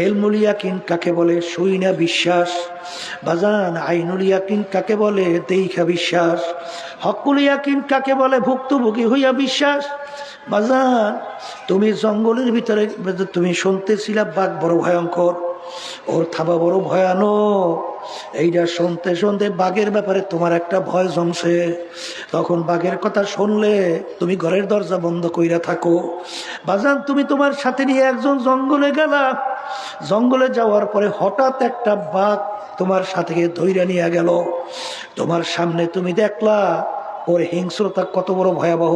ইলমুল ইয়াকিন কাকে বলে? শুইনা বিশ্বাস। বাজান আইনুল ইয়াকিন কাকে বলে? দেখা বিশ্বাস। হকুল ইয়াকিন কাকে বলে? ভুক্তভোগী হইয়া বিশ্বাস। বাজান তুমি জঙ্গলের ভিতরে তুমি শুনতেছিলা বাঘ বড় ভয়ঙ্কর, ওর থাবা বড় ভয়ানক। এইটা শুনতে শুনতে বাঘের ব্যাপারে তোমার একটা ভয় জমছে। তখন বাঘের কথা শুনলে তুমি ঘরের দরজা বন্ধ কইরা থাকো। বাজান তুমি তোমার সাথে নিয়ে একজন জঙ্গলে গেলা, জঙ্গলে যাওয়ার পরে হঠাৎ একটা বাঘ তোমার সাথে ধইরা নিয়ে গেল। তোমার সামনে তুমি দেখলা ওর হিংস্রতা কত বড় ভয়াবহ।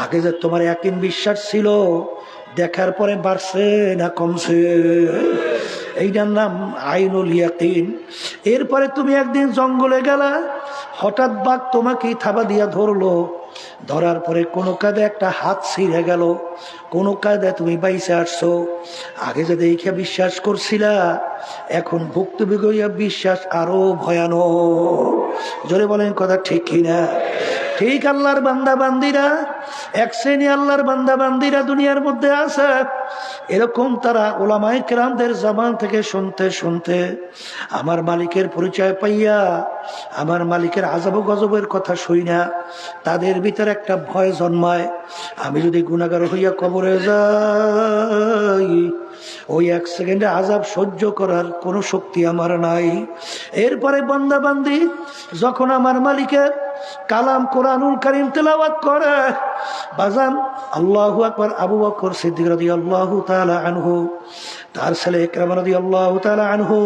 আগে যে তোমার ইয়াকিন বিশ্বাস ছিল দেখার পরে বাড়ছে না কমছে? এইটার নাম আইনুল ইয়াকিন। এরপরে তুমি একদিন জঙ্গলে গেলা, হঠাৎ বাঘ তোমাকেই থাবা দিয়া ধরলো, ধরার পরে কোনো কায়দায় একটা হাত ছিঁড়ে গেল, কোনো কায়দায় তুমি বাইসে আসছো। আগে যে দেখে বিশ্বাস করছিলা, এখন ভুক্তভোগী হইয়া বিশ্বাস আরো ভয়ানক। জোরে বলেন কথা ঠিক কিনা? ঠিক। আল্লাহর বান্দা বান্দিরা, এক শ্রেণী আল্লাহর বান্দা বান্দিরা দুনিয়ার মধ্যে আছে এরকম, তারা ওলামায়ে কেরামদের জবান থেকে শুনতে শুনতে আমার মালিকের পরিচয় পাইয়া, আমার মালিকের আযাব গজবের কথা শুই না, তাদের ভিতরে একটা ভয় জন্মায়, আমি যদি গুনাহগার হইয়া কবরে যাই, ওই এক সেকেন্ডে আযাব সহ্য করার কোনো শক্তি আমার নাই। এরপরে বান্দা বান্দি যখন আমার মালিকের কালাম কোরআনুল কারীম তেলাওয়াত করে, বাজান আল্লাহু আকবার, আবু বকর সিদ্দিক রাদিয়াল্লাহু তাআলা আনহু, তার ছেলে ইকরামা রাদিয়াল্লাহু তাআলা আনহু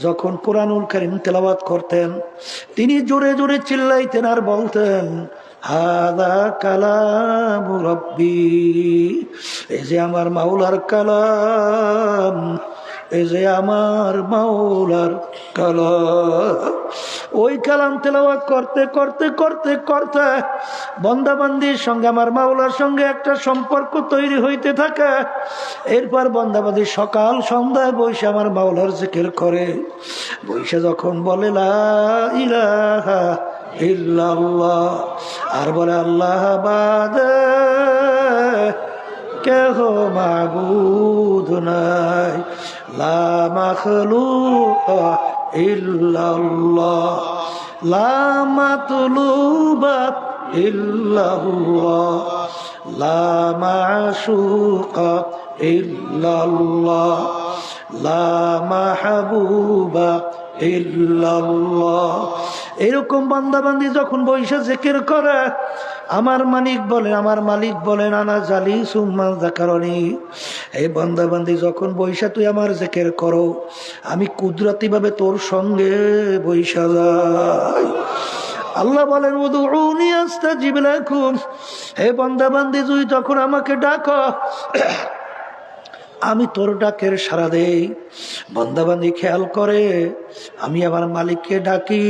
যখন কোরআনুল কারীম তেলাওয়াত করতেন, তিনি জোরে জোরে চিল্লাইতেন আর বলতেন, হাযা কালামু রাব্বি, এই যে আমার মাওলার কালাম, এই যে আমার মাওলার কালাম। ওই কালাম তেলাওয়াত করতে করতে করতে করতে বন্দাবান্দির সঙ্গে আমার মাওলার সঙ্গে একটা সম্পর্ক তৈরি হইতে থাকে। এরপর বন্দাবান্দি সকাল সন্ধ্যায় বসে আমার মাওলার জিকির করে, বসে যখন বলে লা ইলাহা ইল্লাল্লাহ, আর বলে আল্লাহ বাদে কেহ মাবুদ নাই, লা মাখলুক ইল্লাল্লাহ, লা মাতলুবা ইল্লাল্লাহ, লা মাশুকা ইল্লাল্লাহ, লা মাহবুবা ইল্লাল্লাহ। এরকম বান্দাবান্দি যখন বৈশা জিকির করে, আমার মালিক বলেন আনা জালি সুম্মা যাকারনি, এই বান্দাবান্দি যখন বৈশা তুই আমার জিকির করো, আমি কুদরতি ভাবে তোর সঙ্গে বৈশা যাই। আল্লাহ বলেন উদউনি আস্তাজিব লাকুম, হে বান্দাবান্দি তুই যখন আমাকে ডাকো, আমি তোর ডাকের সাড়া দেই। বান্দাবান্দি খেয়াল করে, আমি আমার মালিককে ডাকি,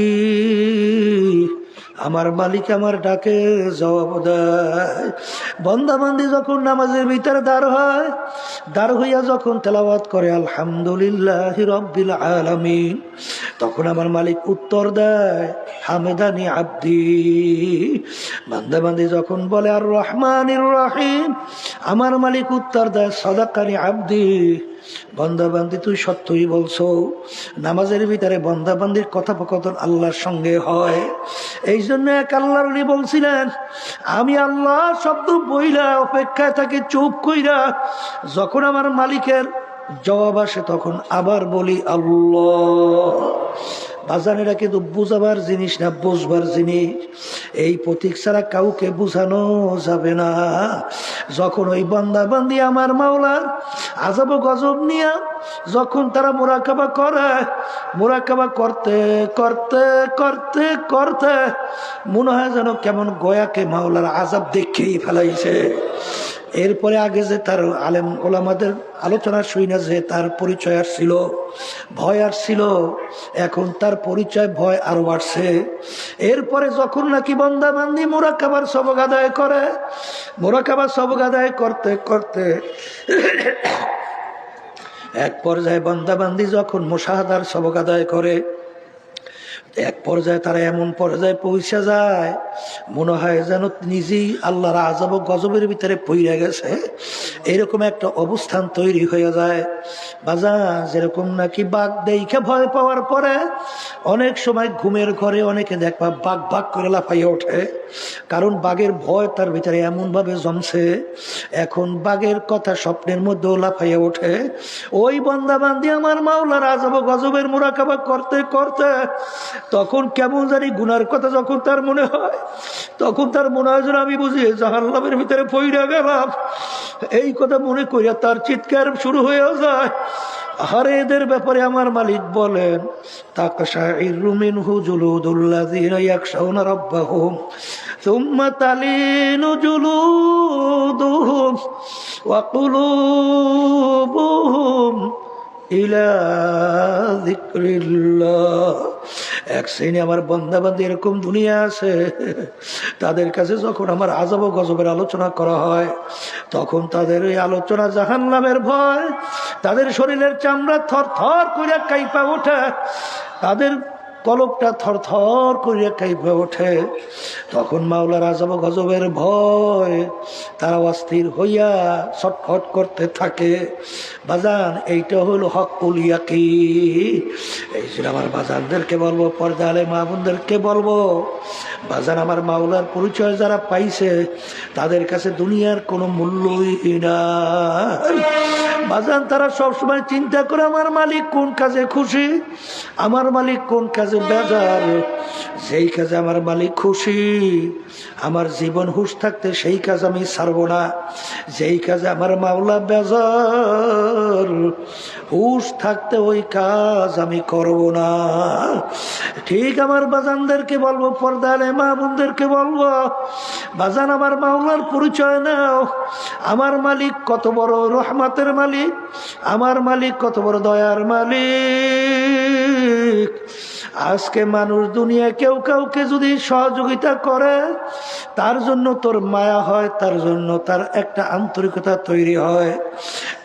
আমার মালিক আমার ডাকে জবাব দেয়। বান্দাবান্দি যখন নামাজের ভিতরে দাঁড় হইয়া যখন তেলাওয়াত করে আলহামদুলিল্লাহি রাব্বিল আলামিন, তখন আমার মালিক উত্তর দেয় হামেদানি আব্দি। বান্দাবান্দি যখন বলে আর রহমানির রহিম, আমার মালিক উত্তর দেয় সাদাকানি আব্দি। বন্দাবান্দি তুই সত্যই বলছো। নামাজের ভিতরে বন্দাবান্দির কথোপকথন আল্লাহর সঙ্গে হয়। এই জন্য এক আল্লাহর ওলি বলছিলেন, আমি আল্লাহ শব্দ বইলা অপেক্ষায় থাকি চুপ কইরা, যখন আমার মালিকের জবাব আসে তখন আবার বলি আল্লাহ। বাজানেরা কিন্তু বুঝাবার জিনিস না, বুঝবার জিনিস। এই প্রতীক ছাড়া কাউকে বুঝানো যাবে না। যখন ওই বান্দাবান্দি আমার মাওলার আযাব গজব নিয়া যখন তারা মুরাকাবা করে, মুরাকাবা করতে করতে করতে করতে মনে হয় যেন কেমন গয়াকে মাওলার আযাব দেখেই ফেলাইছে। এরপরে আগে যে তার আলেম ওলামাদের আলোচনা শুই না, যে তার পরিচয় আসছিল, ভয় আসছিল, এখন তার পরিচয় ভয় আরো বাড়ছে। এরপরে যখন নাকি বান্দাবান্দি মুরাকাবার সবক আদায় করে, মুরাকাবার সবক আদায় করতে করতে এক পর্যায়ে বান্দাবান্দি যখন মুশাহাদার সবক আদায় করে, এক পর্যায়ে তারা এমন পর্যায়ে পৌঁছে যায় মনে হয় যেন নিজেই আল্লাহর আযাব গজবের ভিতরে পইড়া গেছে, এরকম একটা অবস্থান তৈরি হয়ে যায়। বাজা যেরকম নাকি বাঘ দেখে ভয় পাওয়ার পরে অনেক সময় ঘুমের ঘরে অনেকে দেখবা বাঘ বাঘ করে লাফাইয়া ওঠে, কারণ বাঘের ভয় তার ভিতরে এমন ভাবে জমছে, এখন বাঘের কথা স্বপ্নের মধ্যেও লাফাইয়া ওঠে। ওই বান্দাবান্দি আমার মাওলার আযাব গজবের মুরাকাবা করতে করতে তখন কেমন জানি গুনার কথা যখন তার মনে হয়, তখন তার মনে হয় যেন আমি বুঝি জাহান্নামের ভিতরে পইড়া গেলাম। এই কথা মনে করিয়া তার চিৎকার শুরু হয়ে যায়। আরে এদের ব্যাপারে আমার মালিক বলেন তাকাশাইরু মিনহু জুলুদুল্লাযিনা ইয়াখশাউনা রাব্বাহুম সুম্মা তালিনু জুলুদুহুম ওয়া কুলুবুহুম ইলা যিকরিল্লাহ। এক শ্রেণী আমার বান্দা-বান্দী এরকম দুনিয়া আছে, তাদের কাছে যখন আমার আযাব ও গজবের আলোচনা করা হয়, তখন তাদের এই আলোচনা জাহান্নামের ভয়, তাদের শরীরের চামড়া থরথর করে কাঁপা ওঠে, তাদের কলবটা থরথর করে কাঁপা ওঠে। তখন মাওলার আযাব ও গজবের ভয়, তারা অস্থির হইয়া ছটফট করতে থাকে। বাজান, এইটা হলো হকুল ইয়াকিন। এই জন্য আমার বাজানদেরকে বলবো, পর্দা আলে মা বোনদেরকে বলবো, বাজান আমার মাওলার পরিচয় যারা পাইছে, তাদের কাছে দুনিয়ার কোনো মূল্যই নাই। বাজান, তারা সবসময় চিন্তা করে আমার মালিক কোন কাজে খুশি, আমার মালিক কোন কাজে বেজার। যেই কাজে আমার মালিক খুশি, আমার জীবন হুঁশ থাকতে সেই কাজ আমি ছাড়বো না। যেই কাজে আমার মাওলা বেজার, হুঁশ থাকতে ওই কাজ আমি করব না। ঠিক আমার বাজানদেরকে বলবো, পর্দালে মা বোনদেরকে বলবো, বাজান আমার মাওলার পরিচয় নাও। আমার মালিক কত বড় রহমতের মালিক, আমার মালিক কত বড় দয়ার মালিক। আজকে মানুষ দুনিয়া কেউ কাউকে যদি সহযোগিতা করে, তার জন্য তোর মায়া হয়, তার জন্য তার একটা আন্তরিকতা তৈরি হয়।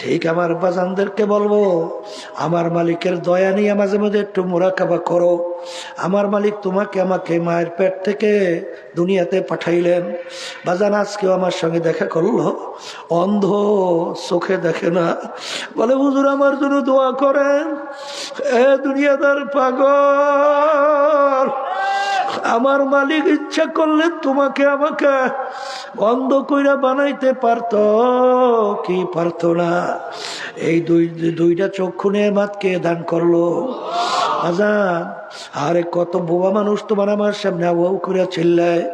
ঠিক আমার বাজানদেরকে বলবো, আমার মালিকের দয়া নিয়ে মাঝে মাঝে একটু মুরাকাবা করো। আমার মালিক তোমাকে আমাকে মায়ের পেট থেকে দুনিয়াতে পাঠাইলেন। বাজান, আজকেও আমার সঙ্গে দেখা করলো, অন্ধ, চোখে দেখে না, বলে হুজুর আমার জন্য দোয়া করেন। এ দুনিয়াদার পাগল, আমার মালিক ইচ্ছা করলে তোমাকে আমাকে অন্ধ কইরা বানাইতে পারত, কি পারত না? এই দুইটা চক্ষু নেয়ামতকে দান করলো। আজান, আরে কত বোবা মানুষ তোমার আমার সামনে আউ করে চিল্লায়।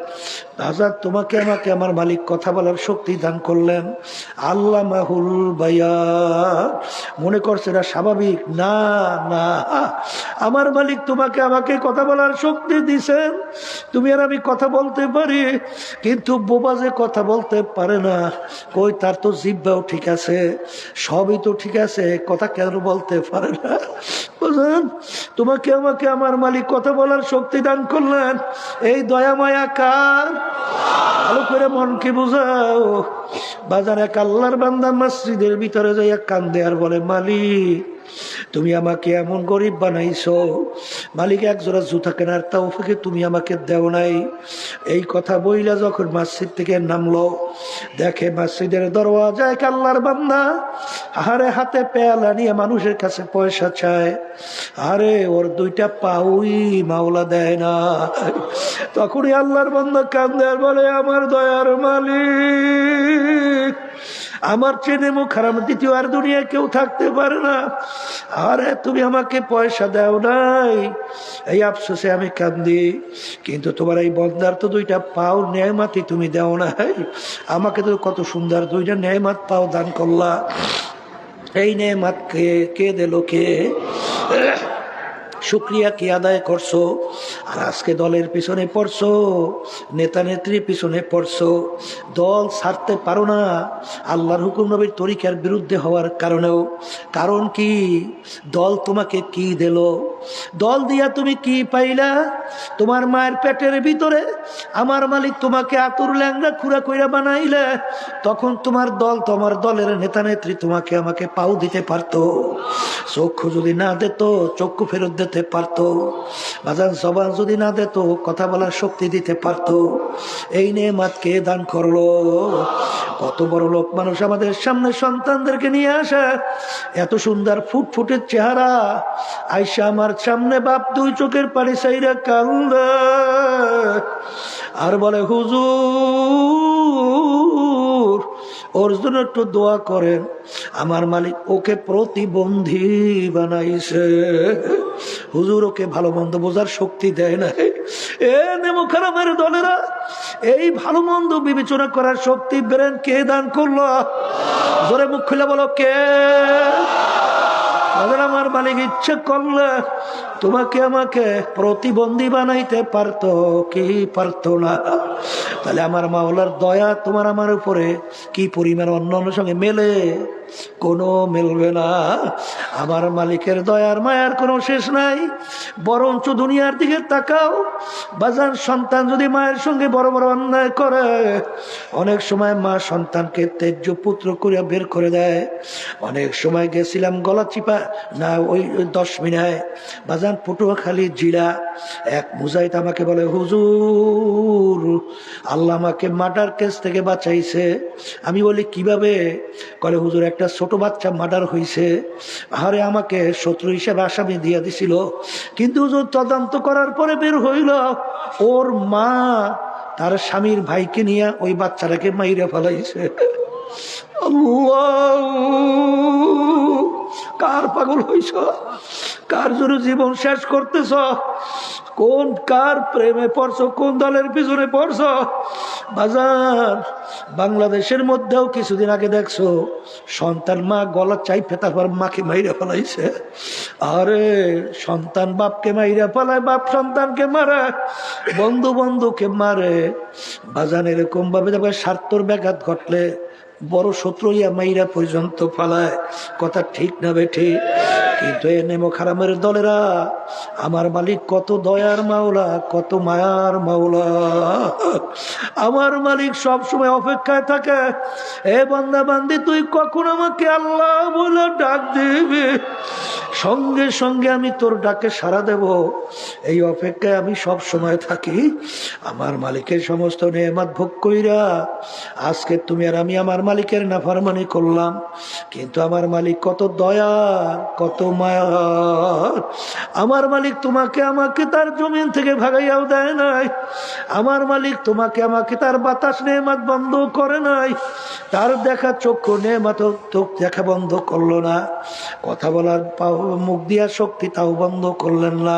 আজাদ, তোমাকে আমাকে আমার মালিক কথা বলার শক্তি দান করলেন। আল্লাহ মাহুল বায়া, মনে করছে এটা স্বাভাবিক না? না, আমার মালিক তোমাকে আমাকে কথা বলার শক্তি দিছেন। তুমি আর আমি কথা বলতে পারি, কিন্তু বোবা যে কথা বলতে পারে না, কই তার তো জিহ্বাও ঠিক আছে, সবই তো ঠিক আছে, কথা কেন বলতে পারে না? বুঝলেন? তোমাকে আমাকে আমার মালিক কথা বলার শক্তি দান করলেন। এই দয়া মায়া কার? ভালো করে মনকে বুঝাও। বাজার এক আল্লাহর বান্দা মসজিদের ভিতরে যাইয়া কান্দে আর বলে, মালিক তুমি আমাকে এমন গরিব বানাইছো, মালিক এক জোড়া জুতা কেনার তৌফিক তুমি আমাকে দেও নাই। এই কথা বইলা যখন মসজিদ থেকে নামলো, দেখে মসজিদের দরওয়াজায় এক আল্লাহর বান্দা আরে হাতে পেয়ালা নিয়ে মানুষের কাছে পয়সা চায়। আরে ওর দুইটা পাউই মাওলা দেয় না। তখনই আল্লাহর বান্দা কান্দে আর বলে, আমার দয়ার মালিক, আমার চেনে মুখ খারাপ দ্বিতীয় আর দুনিয়া কেউ থাকতে পারে না। আরে তুমি আমাকে পয়সা দাও নাই, এই আফসোসে আমি কান্দি। কিন্তু তোমার এই বন্দার তো দুইটা পাও নেয়ামতই তুমি দাও নাই। আমাকে তো কত সুন্দর দুইটা নেয়ামত পাও দান করলা। এই নেয়ামত কে দিল? কে? শুক্রিয়া কি আদায় করছো? আর আজকে দলের পিছনে পড়ছো, নেতা নেত্রীর পিছনে পড়ছো, দল ছাড়তে পারো না আল্লাহর হুকুম নবীর তরিকার বিরুদ্ধে হওয়ার কারণেও। কারণ কি? দল তোমাকে কি দিল? দল দিয়া তুমি কি পাইলা? তোমার মায়ের পেটের ভিতরে আমার মালিক তোমাকে আতুর ল্যাংড়া খুঁড়া কইরা বানাইলে, তখন তোমার দল, তোমার দলের নেতা নেত্রী তোমাকে আমাকে পাও দিতে পারতো। চক্ষু যদি না দিত, চক্ষু ফেরত দিতে পারতো। বাজান, জবান যদি না দিত, কথা বলার শক্তি দিতে পারতো। এই নেয়ামত কে দান করলো? কত বড় লোক মানুষ আমাদের সামনে সন্তানদেরকে নিয়ে আসে, এত সুন্দর ফুটফুটের চেহারা, আইসা আমার সামনে বাপ দুই চোখের পানি চাইরা কান্দে আর বলে, হুজুর ওর জন্য একটু দোয়া করেন, আমার মালিক ওকে প্রতিবন্ধী বানাইছে। হুজুর ওকে ভালো মন্দ বোঝার শক্তি দেয় না। এ নেমুখারামের দলেরা, এই ভালো মন্দ বিবেচনা করার শক্তি ব্রেন কে দান করলো? জোরে মুখ খুলে বলো, কে? আবার আমার মালিক ইচ্ছে করলে তোমাকে আমাকে প্রতিবন্ধী বানাইতে পারতো, কি পারতো না? তাহলে আমার মাওলার দয়া তোমার আমার উপরে কি পরিমাণ অন্য সঙ্গে মেলে? কোনো মেলবে না। আমার মালিকের দয়ার মায়ার কোনো শেষ নাই। বরঞ্চ দুনিয়ার দিকে তাকাও বাজার, সন্তান যদি মায়ের সঙ্গে বড় বড় অন্যায় করে, অনেক সময় মা সন্তানকে ত্যায্য পুত্র করে বের করে দেয়। অনেক সময় গেছিলাম গলা চিপা না ওই 10 মিনিট বাজান পটুয়াখালী জিলা, এক মুজাহিদ আমাকে বলে, হুজুর আল্লাহ আমাকে মার্ডার কেস থেকে বাঁচাইছে। আমি বলি কিভাবে? বলে হুজুর একটা ছোট বাচ্চা মার্ডার হয়েছে, আরে আমাকে শত্রু হিসেবে আসামি দিয়ে দিছিল, কিন্তু হুজুর তদন্ত করার পরে বের হইল ওর মা তার স্বামীর ভাইকে নিয়ে ওই বাচ্চাটাকে মাইরে ফেলাইছে। আল্লাহ, কার পাগল হইছ? কার জন্য জীবন শেষ করতেছ? কোন কার প্রেমে পড়ছো? কোন দলের পিছনে পড়ছো? বাজার বাংলাদেশের মধ্যেও কিছুদিন আগে দেখছো সন্তান মা গলা চাইপে তারপর মাকে মাইরা ফেলাইছে। আরে সন্তান বাপকে মাইরা ফেলায়, বাপ সন্তানকে মারে, বন্ধু বন্ধুকে মারে। বাজান এরকম ভাবে দেখবে স্বার্থর ব্যাঘাত ঘটলে বড় শত্রু ইয়া মাইরা পর্যন্ত ফালায়। কথা ঠিক না বেঠি? কিন্তু এ নেমো খারামের দলেরা আমার মালিক কত দয়ার মাওলা, কত মায়ার মাওলা। আমার মালিক সব সময় অপেক্ষায় থাকে, এ বান্দা বান্দি তুই কখন আমাকে আল্লাহ বলে ডাক দিবি, সঙ্গে সঙ্গে আমি তোর ডাকে সাড়া দেব। এই অপেক্ষায় আমি সব সময় থাকি। আমার মালিকের সমস্ত নেয়ামত ভোগ কইরা আজকে তুমি আর আমি আমার মালিকের নাফরমানি করলাম, কিন্তু আমার মালিক কত দয়া, কত মায়া। আমার মালিক তোমাকে আমাকে তার জমিন থেকে ভাগাইয়াও দেয় নাই। আমার মালিক তোমাকে আমাকে তার বাতাস নেয়ামত বন্ধ করে নাই। তার দেখা চক্ষু নেয়ামত চোখ দেখা বন্ধ করলো না। কথা বলার মুখ দিয়া শক্তি তাও বন্ধ করলেন না।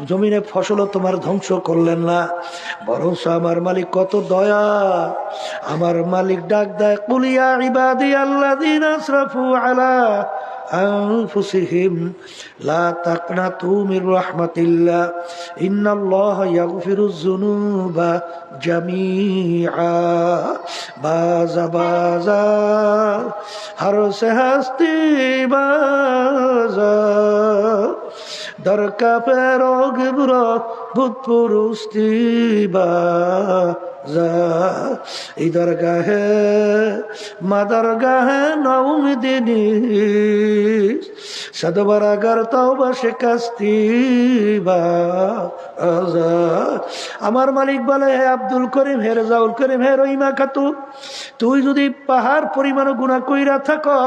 জমিনে ফসলও তোমার ধ্বংস করলেন না। বরঞ্চ আমার মালিক কত দয়া। আমার মালিক ডাক দেয়, কুলিয়া ইবাদি আল্লাযীনা আসরাফু আলা আনফুসিহিম লা তাকনাতু মির রাহমাতিল্লাহ ইন্নাল্লাহা ইয়াগফিরুয যুনুবা জামিআ। বাজা বাজা হর সে হস্তি বাজা দরকা পেরোগ বুড়ো ভূতপুরুষতি বাজা। এই দরগাহে মা দরগাহে নৌমিদিনী সদবরাগার তওবা শিকাস্তি বাজা। আমার মালিক বলে, হে আব্দুল করিম, হে রেজাউল করিম, হে রহিমা খাতুন, তুই যদি পাহাড় পরিমাণ গুনাহ কইরা থাকো,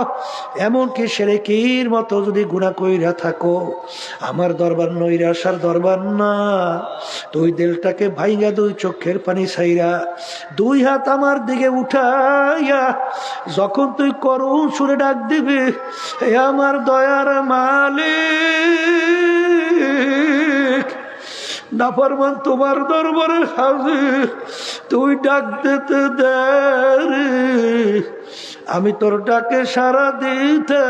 এমনকি শিরকির মতো যদি গুনাহ কইরা থাকো, আমার দরবার নৈরাশার দরবার না। তুই দিলটাকে ভাইঙ্গা দুই চোখের পানি ছাইরা দুই হাত আমার দিকে উঠাইয়া যখন তুই করুণ সুরে ডাক দিবি, হে আমার দয়ার মালিক, নাফরমান তোমার দরবারে হাজির, তুই ডাক দিতে দেরি, আমি তোর ডাকে সাড়া দিতে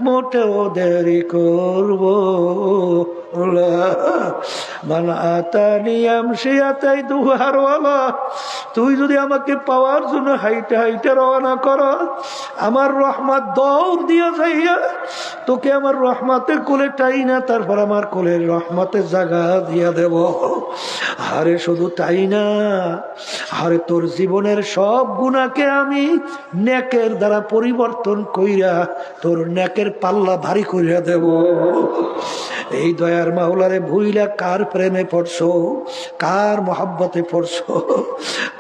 মোটেও দেরি করব না। মান আতানি আমশি আতাইতু হারওয়ালা, তুই যদি আমাকে পাওয়ার জন্য হাইটে হাইটে রওনা করো, আমার রহমত দৌড় দিয়া যাইয়া তোকে আমার রহমতের কোলে টাই না, তারপর আমার কোলের রহমতের জায়গা দিয়া দেব। আরে শুধু তাই না, আরে তোর জীবনের সব গুনাহকে আমি নেকের দ্বারা পরিবর্তন কইরা তোর নেকের পাল্লা ভারী কইরা দেব। এই দয়ার মাওলারে ভুইলা কার প্রেমে পড়ছো, কার মহব্বতে পড়ছো,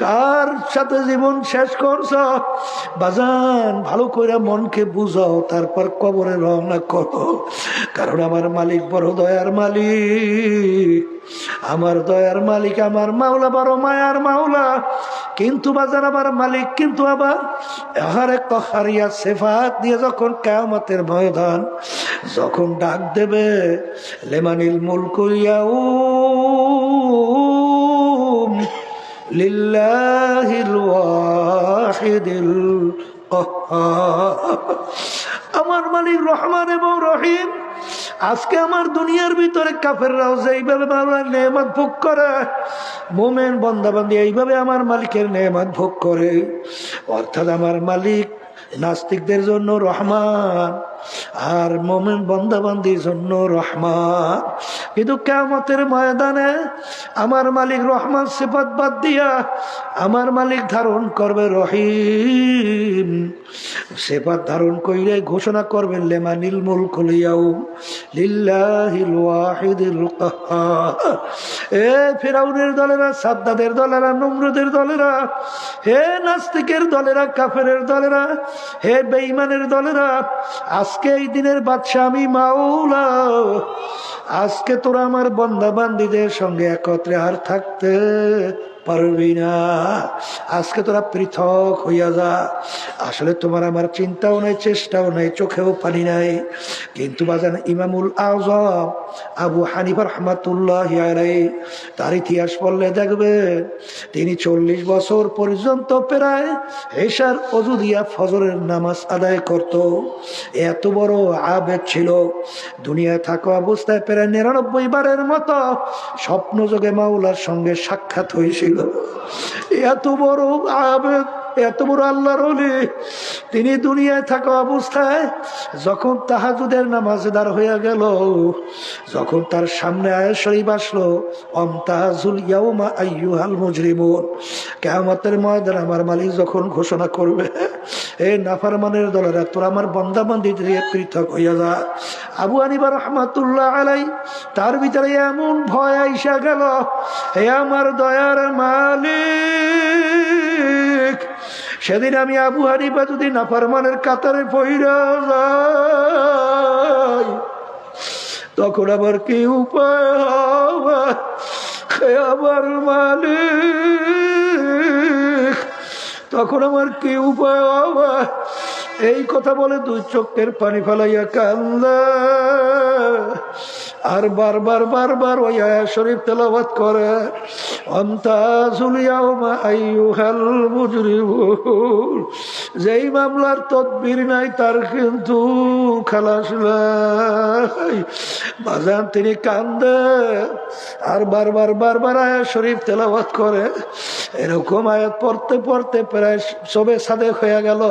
কার সাথে জীবন শেষ করছো? বাজান ভালো করে মনকে বুঝাও, তারপর কবরে রওনা করো। কারণ আমার মালিক বড় দয়ার মালিক, আমার দয়ার মালিক, আমার মাওলা বড় মায়ার মাওলা। কিন্তু বাজার আমার মালিক কিন্তু আবার আহারে কহারিয়া সিফাত দিয়ে যখন কিয়ামতের ময়দান যখন ডাক দেবে, লিমানিল মুলকু ইয়াউম লিল্লাহিল ওয়াহিদিল কাহ্হার। আমার মালিক রহমান এবং রহিম। আজকে আমার দুনিয়ার ভিতরে কাফেররাও যেইভাবে আমার নেয়ামত ভোগ করে, মোমেন বান্দাবান্দি এইভাবে আমার মালিকের নেয়ামত ভোগ করে। অর্থাৎ আমার মালিক নাস্তিকদের জন্য রহমান আর মোমেন বান্দাবান্দির জন্য রহমান। কিন্তু কিয়ামতের ময়দানে আমার মালিক রহমান সিফাত বাদ দিয়া আমার মালিক ধারণ করবে রহিম সিফাত ধারণ কইরে ঘোষণা করবেন লিমানিল মুলকুল ইয়াউম লিল্লাহিল ওয়াহিদিল কাহ্হার। এ ফিরাউনের দলেরা, সাদ্দাদের দলেরা, নমরুদের দলেরা, হে নাস্তিকের দলেরা, কাফেরের দলেরা, হে বেঈমানের দলেরা, আজকে এই দিনের বাদশা আমি মাওলা। আজকে তোরা আমার বান্দা বান্দীদের সঙ্গে একত্রে আর থাকতে পারবি না। আজকে তোরা পৃথক হইয়া যা। আসলে তোমার আমার চিন্তাও নাই, চেষ্টাও নাই, চোখেও পানি নাই। কিন্তু বাজান ইমামুল আযম আবু হানিফা রাহমাতুল্লাহি আলাইহি তার ইতিহাস পড়লে দেখবে তিনি 40 বছর পর্যন্ত প্রায় এশার ওযু দিয়া ফজরের নামাজ আদায় করত। এত বড় আবেদ ছিল। দুনিয়ায় থাকা অবস্থায় প্রায় 99 বারের মতো স্বপ্ন যোগে মাওলার সঙ্গে সাক্ষাৎ হয়েছিল। এত বড় আবেদ, এত বড় আল্লাহর ওলি। তিনি দুনিয়ায় থাকা অবস্থায় যখন তাহাজ্জুদের নামাজে দাঁড় হইয়া গেল, যখন তার সামনে আয়াত শরীফ আসলো, আমতাজুল ইয়াউমা আইয়ুহাল মুজরিমুন, কিয়ামতের ময়দানে আমার মালিক যখন ঘোষণা করবে, এ নাফরমানের দলেরা, তোরা আমার বান্দা বান্দীদের পৃথক হইয়া যা। আবু হানিফা রাহমাতুল্লাহ আলাইহি তার ভিতরে এমন ভয় আইসা গেল, হে আমার দয়ার মালিক, সেদিন আমি আবু হানিফা যদি নাফরমানের কাতারে পইরা যাই, তখন আবার কি উপায় হবে? হে আমার মালিক, তখন আমার কি উপায় হবে? এই কথা বলে দুই চোখের পানি ফেলাইয়া কান্দা আর বারবার বারবার ওই আয়াত শরীফ তেলাওয়াত করে, আমতাজুল ইয়াউমা আইয়ুহাল মুজরিমুন। যেই মামলার তদবির নাই তার কিন্তু খালাস নাই। বাজান তিনি কান্দে আর বারবার বারবার আয়াত শরীফ তেলাওয়াত করে। এরকম আয়াত পড়তে পড়তে প্রায় সবে সাদেক হয়ে গেল।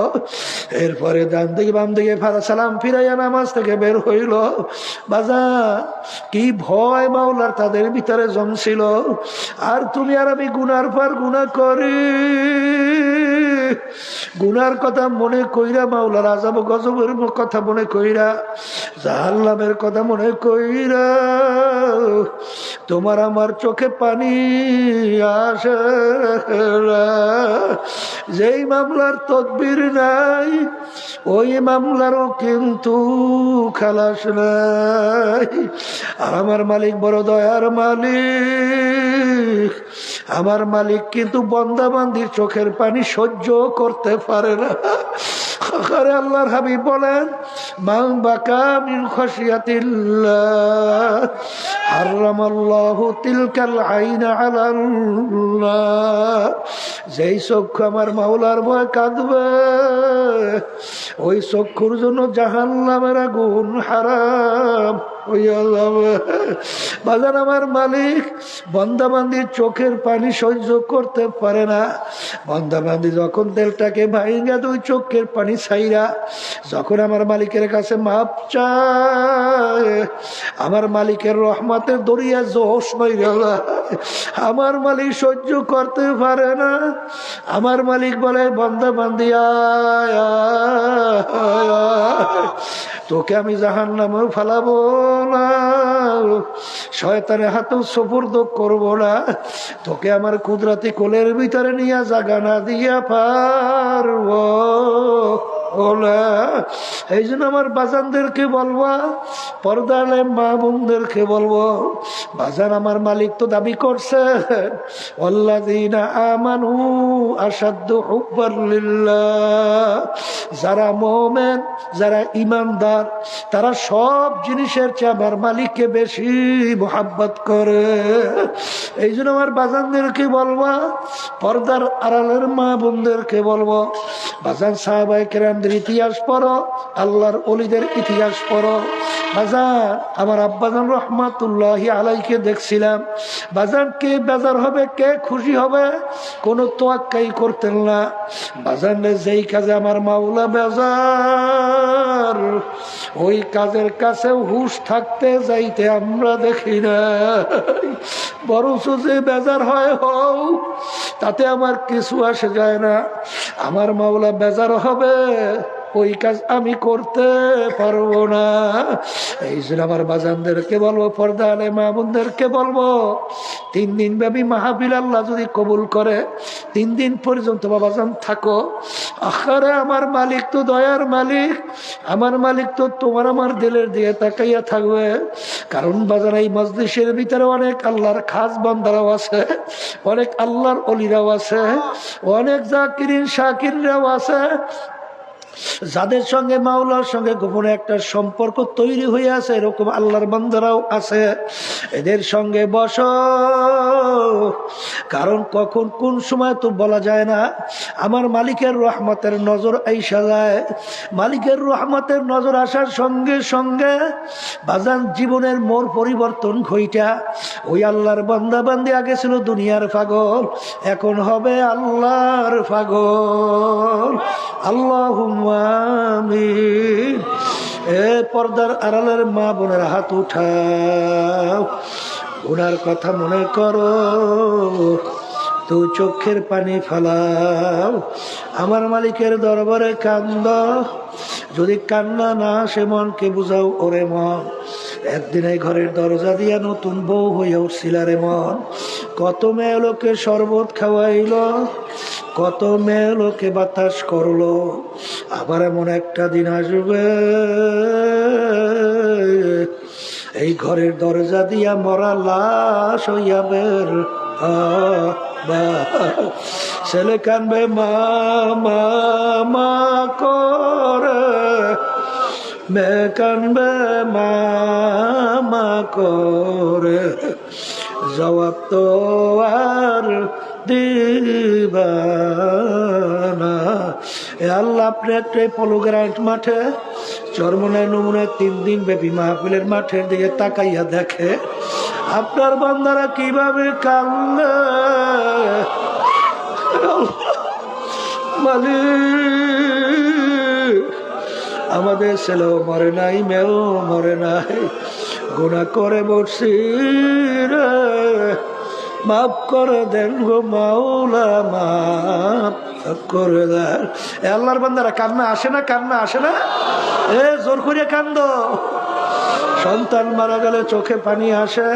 এরপরে ডান দিকে বাম দিকে সালাম ফিরাইয়া নামাজ থেকে বের হইল। বাজান কি ভয় মাওলার তাদের ভিতরে জমছিল। আর তুমি আর আমি গুনার পর গুনাহ করি, গুনার কথা মনে কইরা, মাওলার আযাব গজবের কথা মনে কইরা, জাহান্নামের কথা মনে কইরা তোমার আমার চোখে পানি আসে। যেই মামলার তদবির নাই ওই মামলারও কিন্তু খালাস নাই। আর আমার মালিক বড় দয়ার মালিক। আমার মালিক কিন্তু বান্দা বান্দির চোখের পানি সহ্য করতে পারে না। আরে আল্লাহর হাবিব বলেন, মান বাকা মিন খাশিয়াতিল্লাহ হারামাল্লাহু তিলকাল আইনা আলাল্লাহ। যেই চক্ষু আমার মাওলার ভয় কাঁদবে, ওই চক্ষুর জন্য জাহান্নামের আগুন হারাম হইয়া যাবে। বাজান আমার মালিক বান্দাবান্দির চোখের পানি সহ্য করতে পারে না। বান্দাবান্দি যখন তেলটাকে ভাইঙ্গা দুই চোখের পানি ছাইরা যখন আমার মালিকের কাছে মাপ চায়, আমার মালিকের রহমতের দরিয়া জোশ মাইরা আমার মালিক সহ্য করতে পারে না। আমার মালিক বলে, বান্দাবান্দি আয় আয়, তোকে আমি জাহান্নামে ফেলাবো না, শয়তানের হাতেও সুপুর্দ করবো না, তোকে আমার কুদরতি কোলের ভিতরে নিয়ে জাগানা দিয়া পারবো না। এই জন্য আমার বাজানদেরকে বলবো, পর্দালে মা বোনদেরকে বলবো, বাজান আমার মালিক তো দাবি করছে, ওয়াল্লাযীনা আমানু আশাদ্দু হুব্বান লিল্লাহ। যারা মুমিন, যারা ঈমানদার, তারা সব জিনিসের চেয়ে আমার মালিককে বেশি মোহাব্বত করে। এই জন্য আমার বাজানদেরকে বলবো, পর্দার আড়ালের মা বোনদেরকে বলবো, বাজান সাহাবায়ে কেরাম কান্দের ইতিহাস পড়ো, আল্লাহর ওলিদের ইতিহাস পড়ো। বাজান, আমার আব্বাজান রহমাতুল্লাহি আলাইকে দেখছিলাম, বাজান কে বেজার হবে, কে খুশি হবে, কোনো তোয়াক্কাই করতেন না। বাজান যেই কাজে আমার মাওলা বেজার, ওই কাজের কাছে হুঁশ থাকতে যাইতে আমরা দেখি না। বরঞ্চ যে বেজার হয় হও, তাতে আমার কিছু আসে যায় না। আমার মাওলা বেজার হবে, ওই কাজ আমি করতে পারবো না। এই জন্য আমার বাজানদেরকে বলবো, পর্দা আলে মা বোনদেরকে বলবো, 3 দিন ব্যাপী মাহফিল আল্লাহ যদি কবুল করে, 3 দিন পর্যন্ত বাবাজান থাকো। আখারে আমার মালিক তো দয়ার মালিক, আমার মালিক তো তোমার আমার দিলের দিয়ে তাকাইয়া থাকবে। কারণ বাজার এই মজলিসের ভিতরে অনেক আল্লাহর খাস বান্দারাও আছে, অনেক আল্লাহর অলিরাও আছে, অনেক জাকিরিন শাকিররাও আছে, যাদের সঙ্গে মাওলার সঙ্গে গোপনে একটা সম্পর্ক তৈরি হয়ে আছে। এরকম আল্লাহর বান্দারাও আছে, এদের সঙ্গে বসো। কারণ কখন কোন সময় তো বলা যায় না। আমার মালিকের রহমতের নজর আইসা যায়, মালিকের রহমতের নজর আসার সঙ্গে সঙ্গে বাজান জীবনের মোর পরিবর্তন ঘইটা। ওই আল্লাহর বান্দা বান্দি আগে ছিল দুনিয়ার পাগল, এখন হবে আল্লাহর পাগল। আল্লাহুম্মা আমিন। এ পর্দার আড়ালের মা বোনের হাত উঠাও, গুনার কথা মনে করো, তো চোখের পানি ফালাও, আমার মালিকের দরবারে কান্দ। যদি কান্না না আসে মনকে বুঝাও, ওরে মন একদিন এই ঘরের দরজা দিয়া নতুন বউ হয়ে উঠছিল রে মন। কত মেয়ে লোকে শরবত খাওয়াইল, কত মেয়ে লোকে বাতাস করলো, আবার এমন একটা দিন আসবে এই ঘরের দরজা দিয়া মরা লাশ হইয়া বের ছেলে কানবে মা মা মা করে, মেয়ে কানবে মা মা করে, জবাব তো আর দিবানা। এ আল্লাহ, আপনি একটা পলোগ্রাউন্ড মাঠে চরমনায় নমুনায় 3 দিন ব্যাপী মাহফিলের মাঠের দিকে তাকাইয়া দেখে আপনার বান্দারা কিভাবে কান্দে। মালিক, আমাদের ছেলেও মরে নাই, মেয়েও মরে নাই, গুনাহ করে বসছি রে, মাফ করে দেন গো মাওলা, মাফ করে দেন। আল্লাহর বান্দারা কান্না আসে না, কান্না আসে না? এ জোর করে কান্দ। সন্তান মারা গেলে চোখে পানি আসে,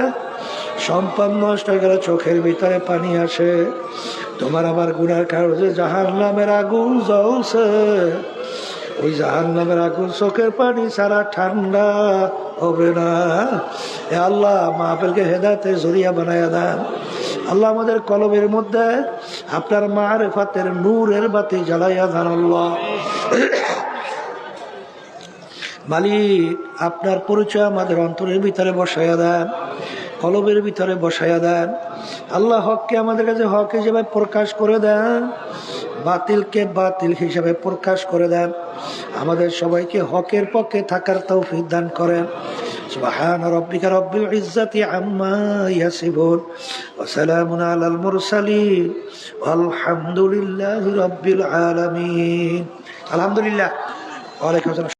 সম্পদ নষ্ট হয়ে গেলে চোখের ভিতরে পানি আসে। তোমার আমার গুনার কারণে জাহান্নামের আগুন জ্বলছে, ওই জাহান্নামের আগুন চোখের পানি ছাড়া ঠান্ডা হবে না। এ আল্লাহ, মাহফিলকে হেদায়েতে জরিয়া বানায়া দেন। আল্লাহ, আমাদের কলবের মধ্যে আপনার মারিফাতের নূরের বাতি জ্বালাইয়া দেন। আল্লাহ মালিক, আপনার পরিচয় আমাদের অন্তরের ভিতরে বসাইয়া দেন, কলবের ভিতরে বসাইয়া দেন। আল্লাহ, হককে আমাদের কাছে হক হিসেবে প্রকাশ করে দেন, বাতিলকে বাতিল হিসেবে প্রকাশ করে দেন। আমাদের সবাইকে হকের পক্ষে থাকার তৌফিক দান করেন। সুবহান রাব্বিকা রাব্বিল ইজ্জাতি আম্মা ইয়াসিফুন ওয়া সালামুন আলাল মুরসালিন ওয়ালহামদুলিল্লাহি রাব্বিল আলামিন। আলহামদুলিল্লাহ। ওয়া আলাইকুম আসসালাম।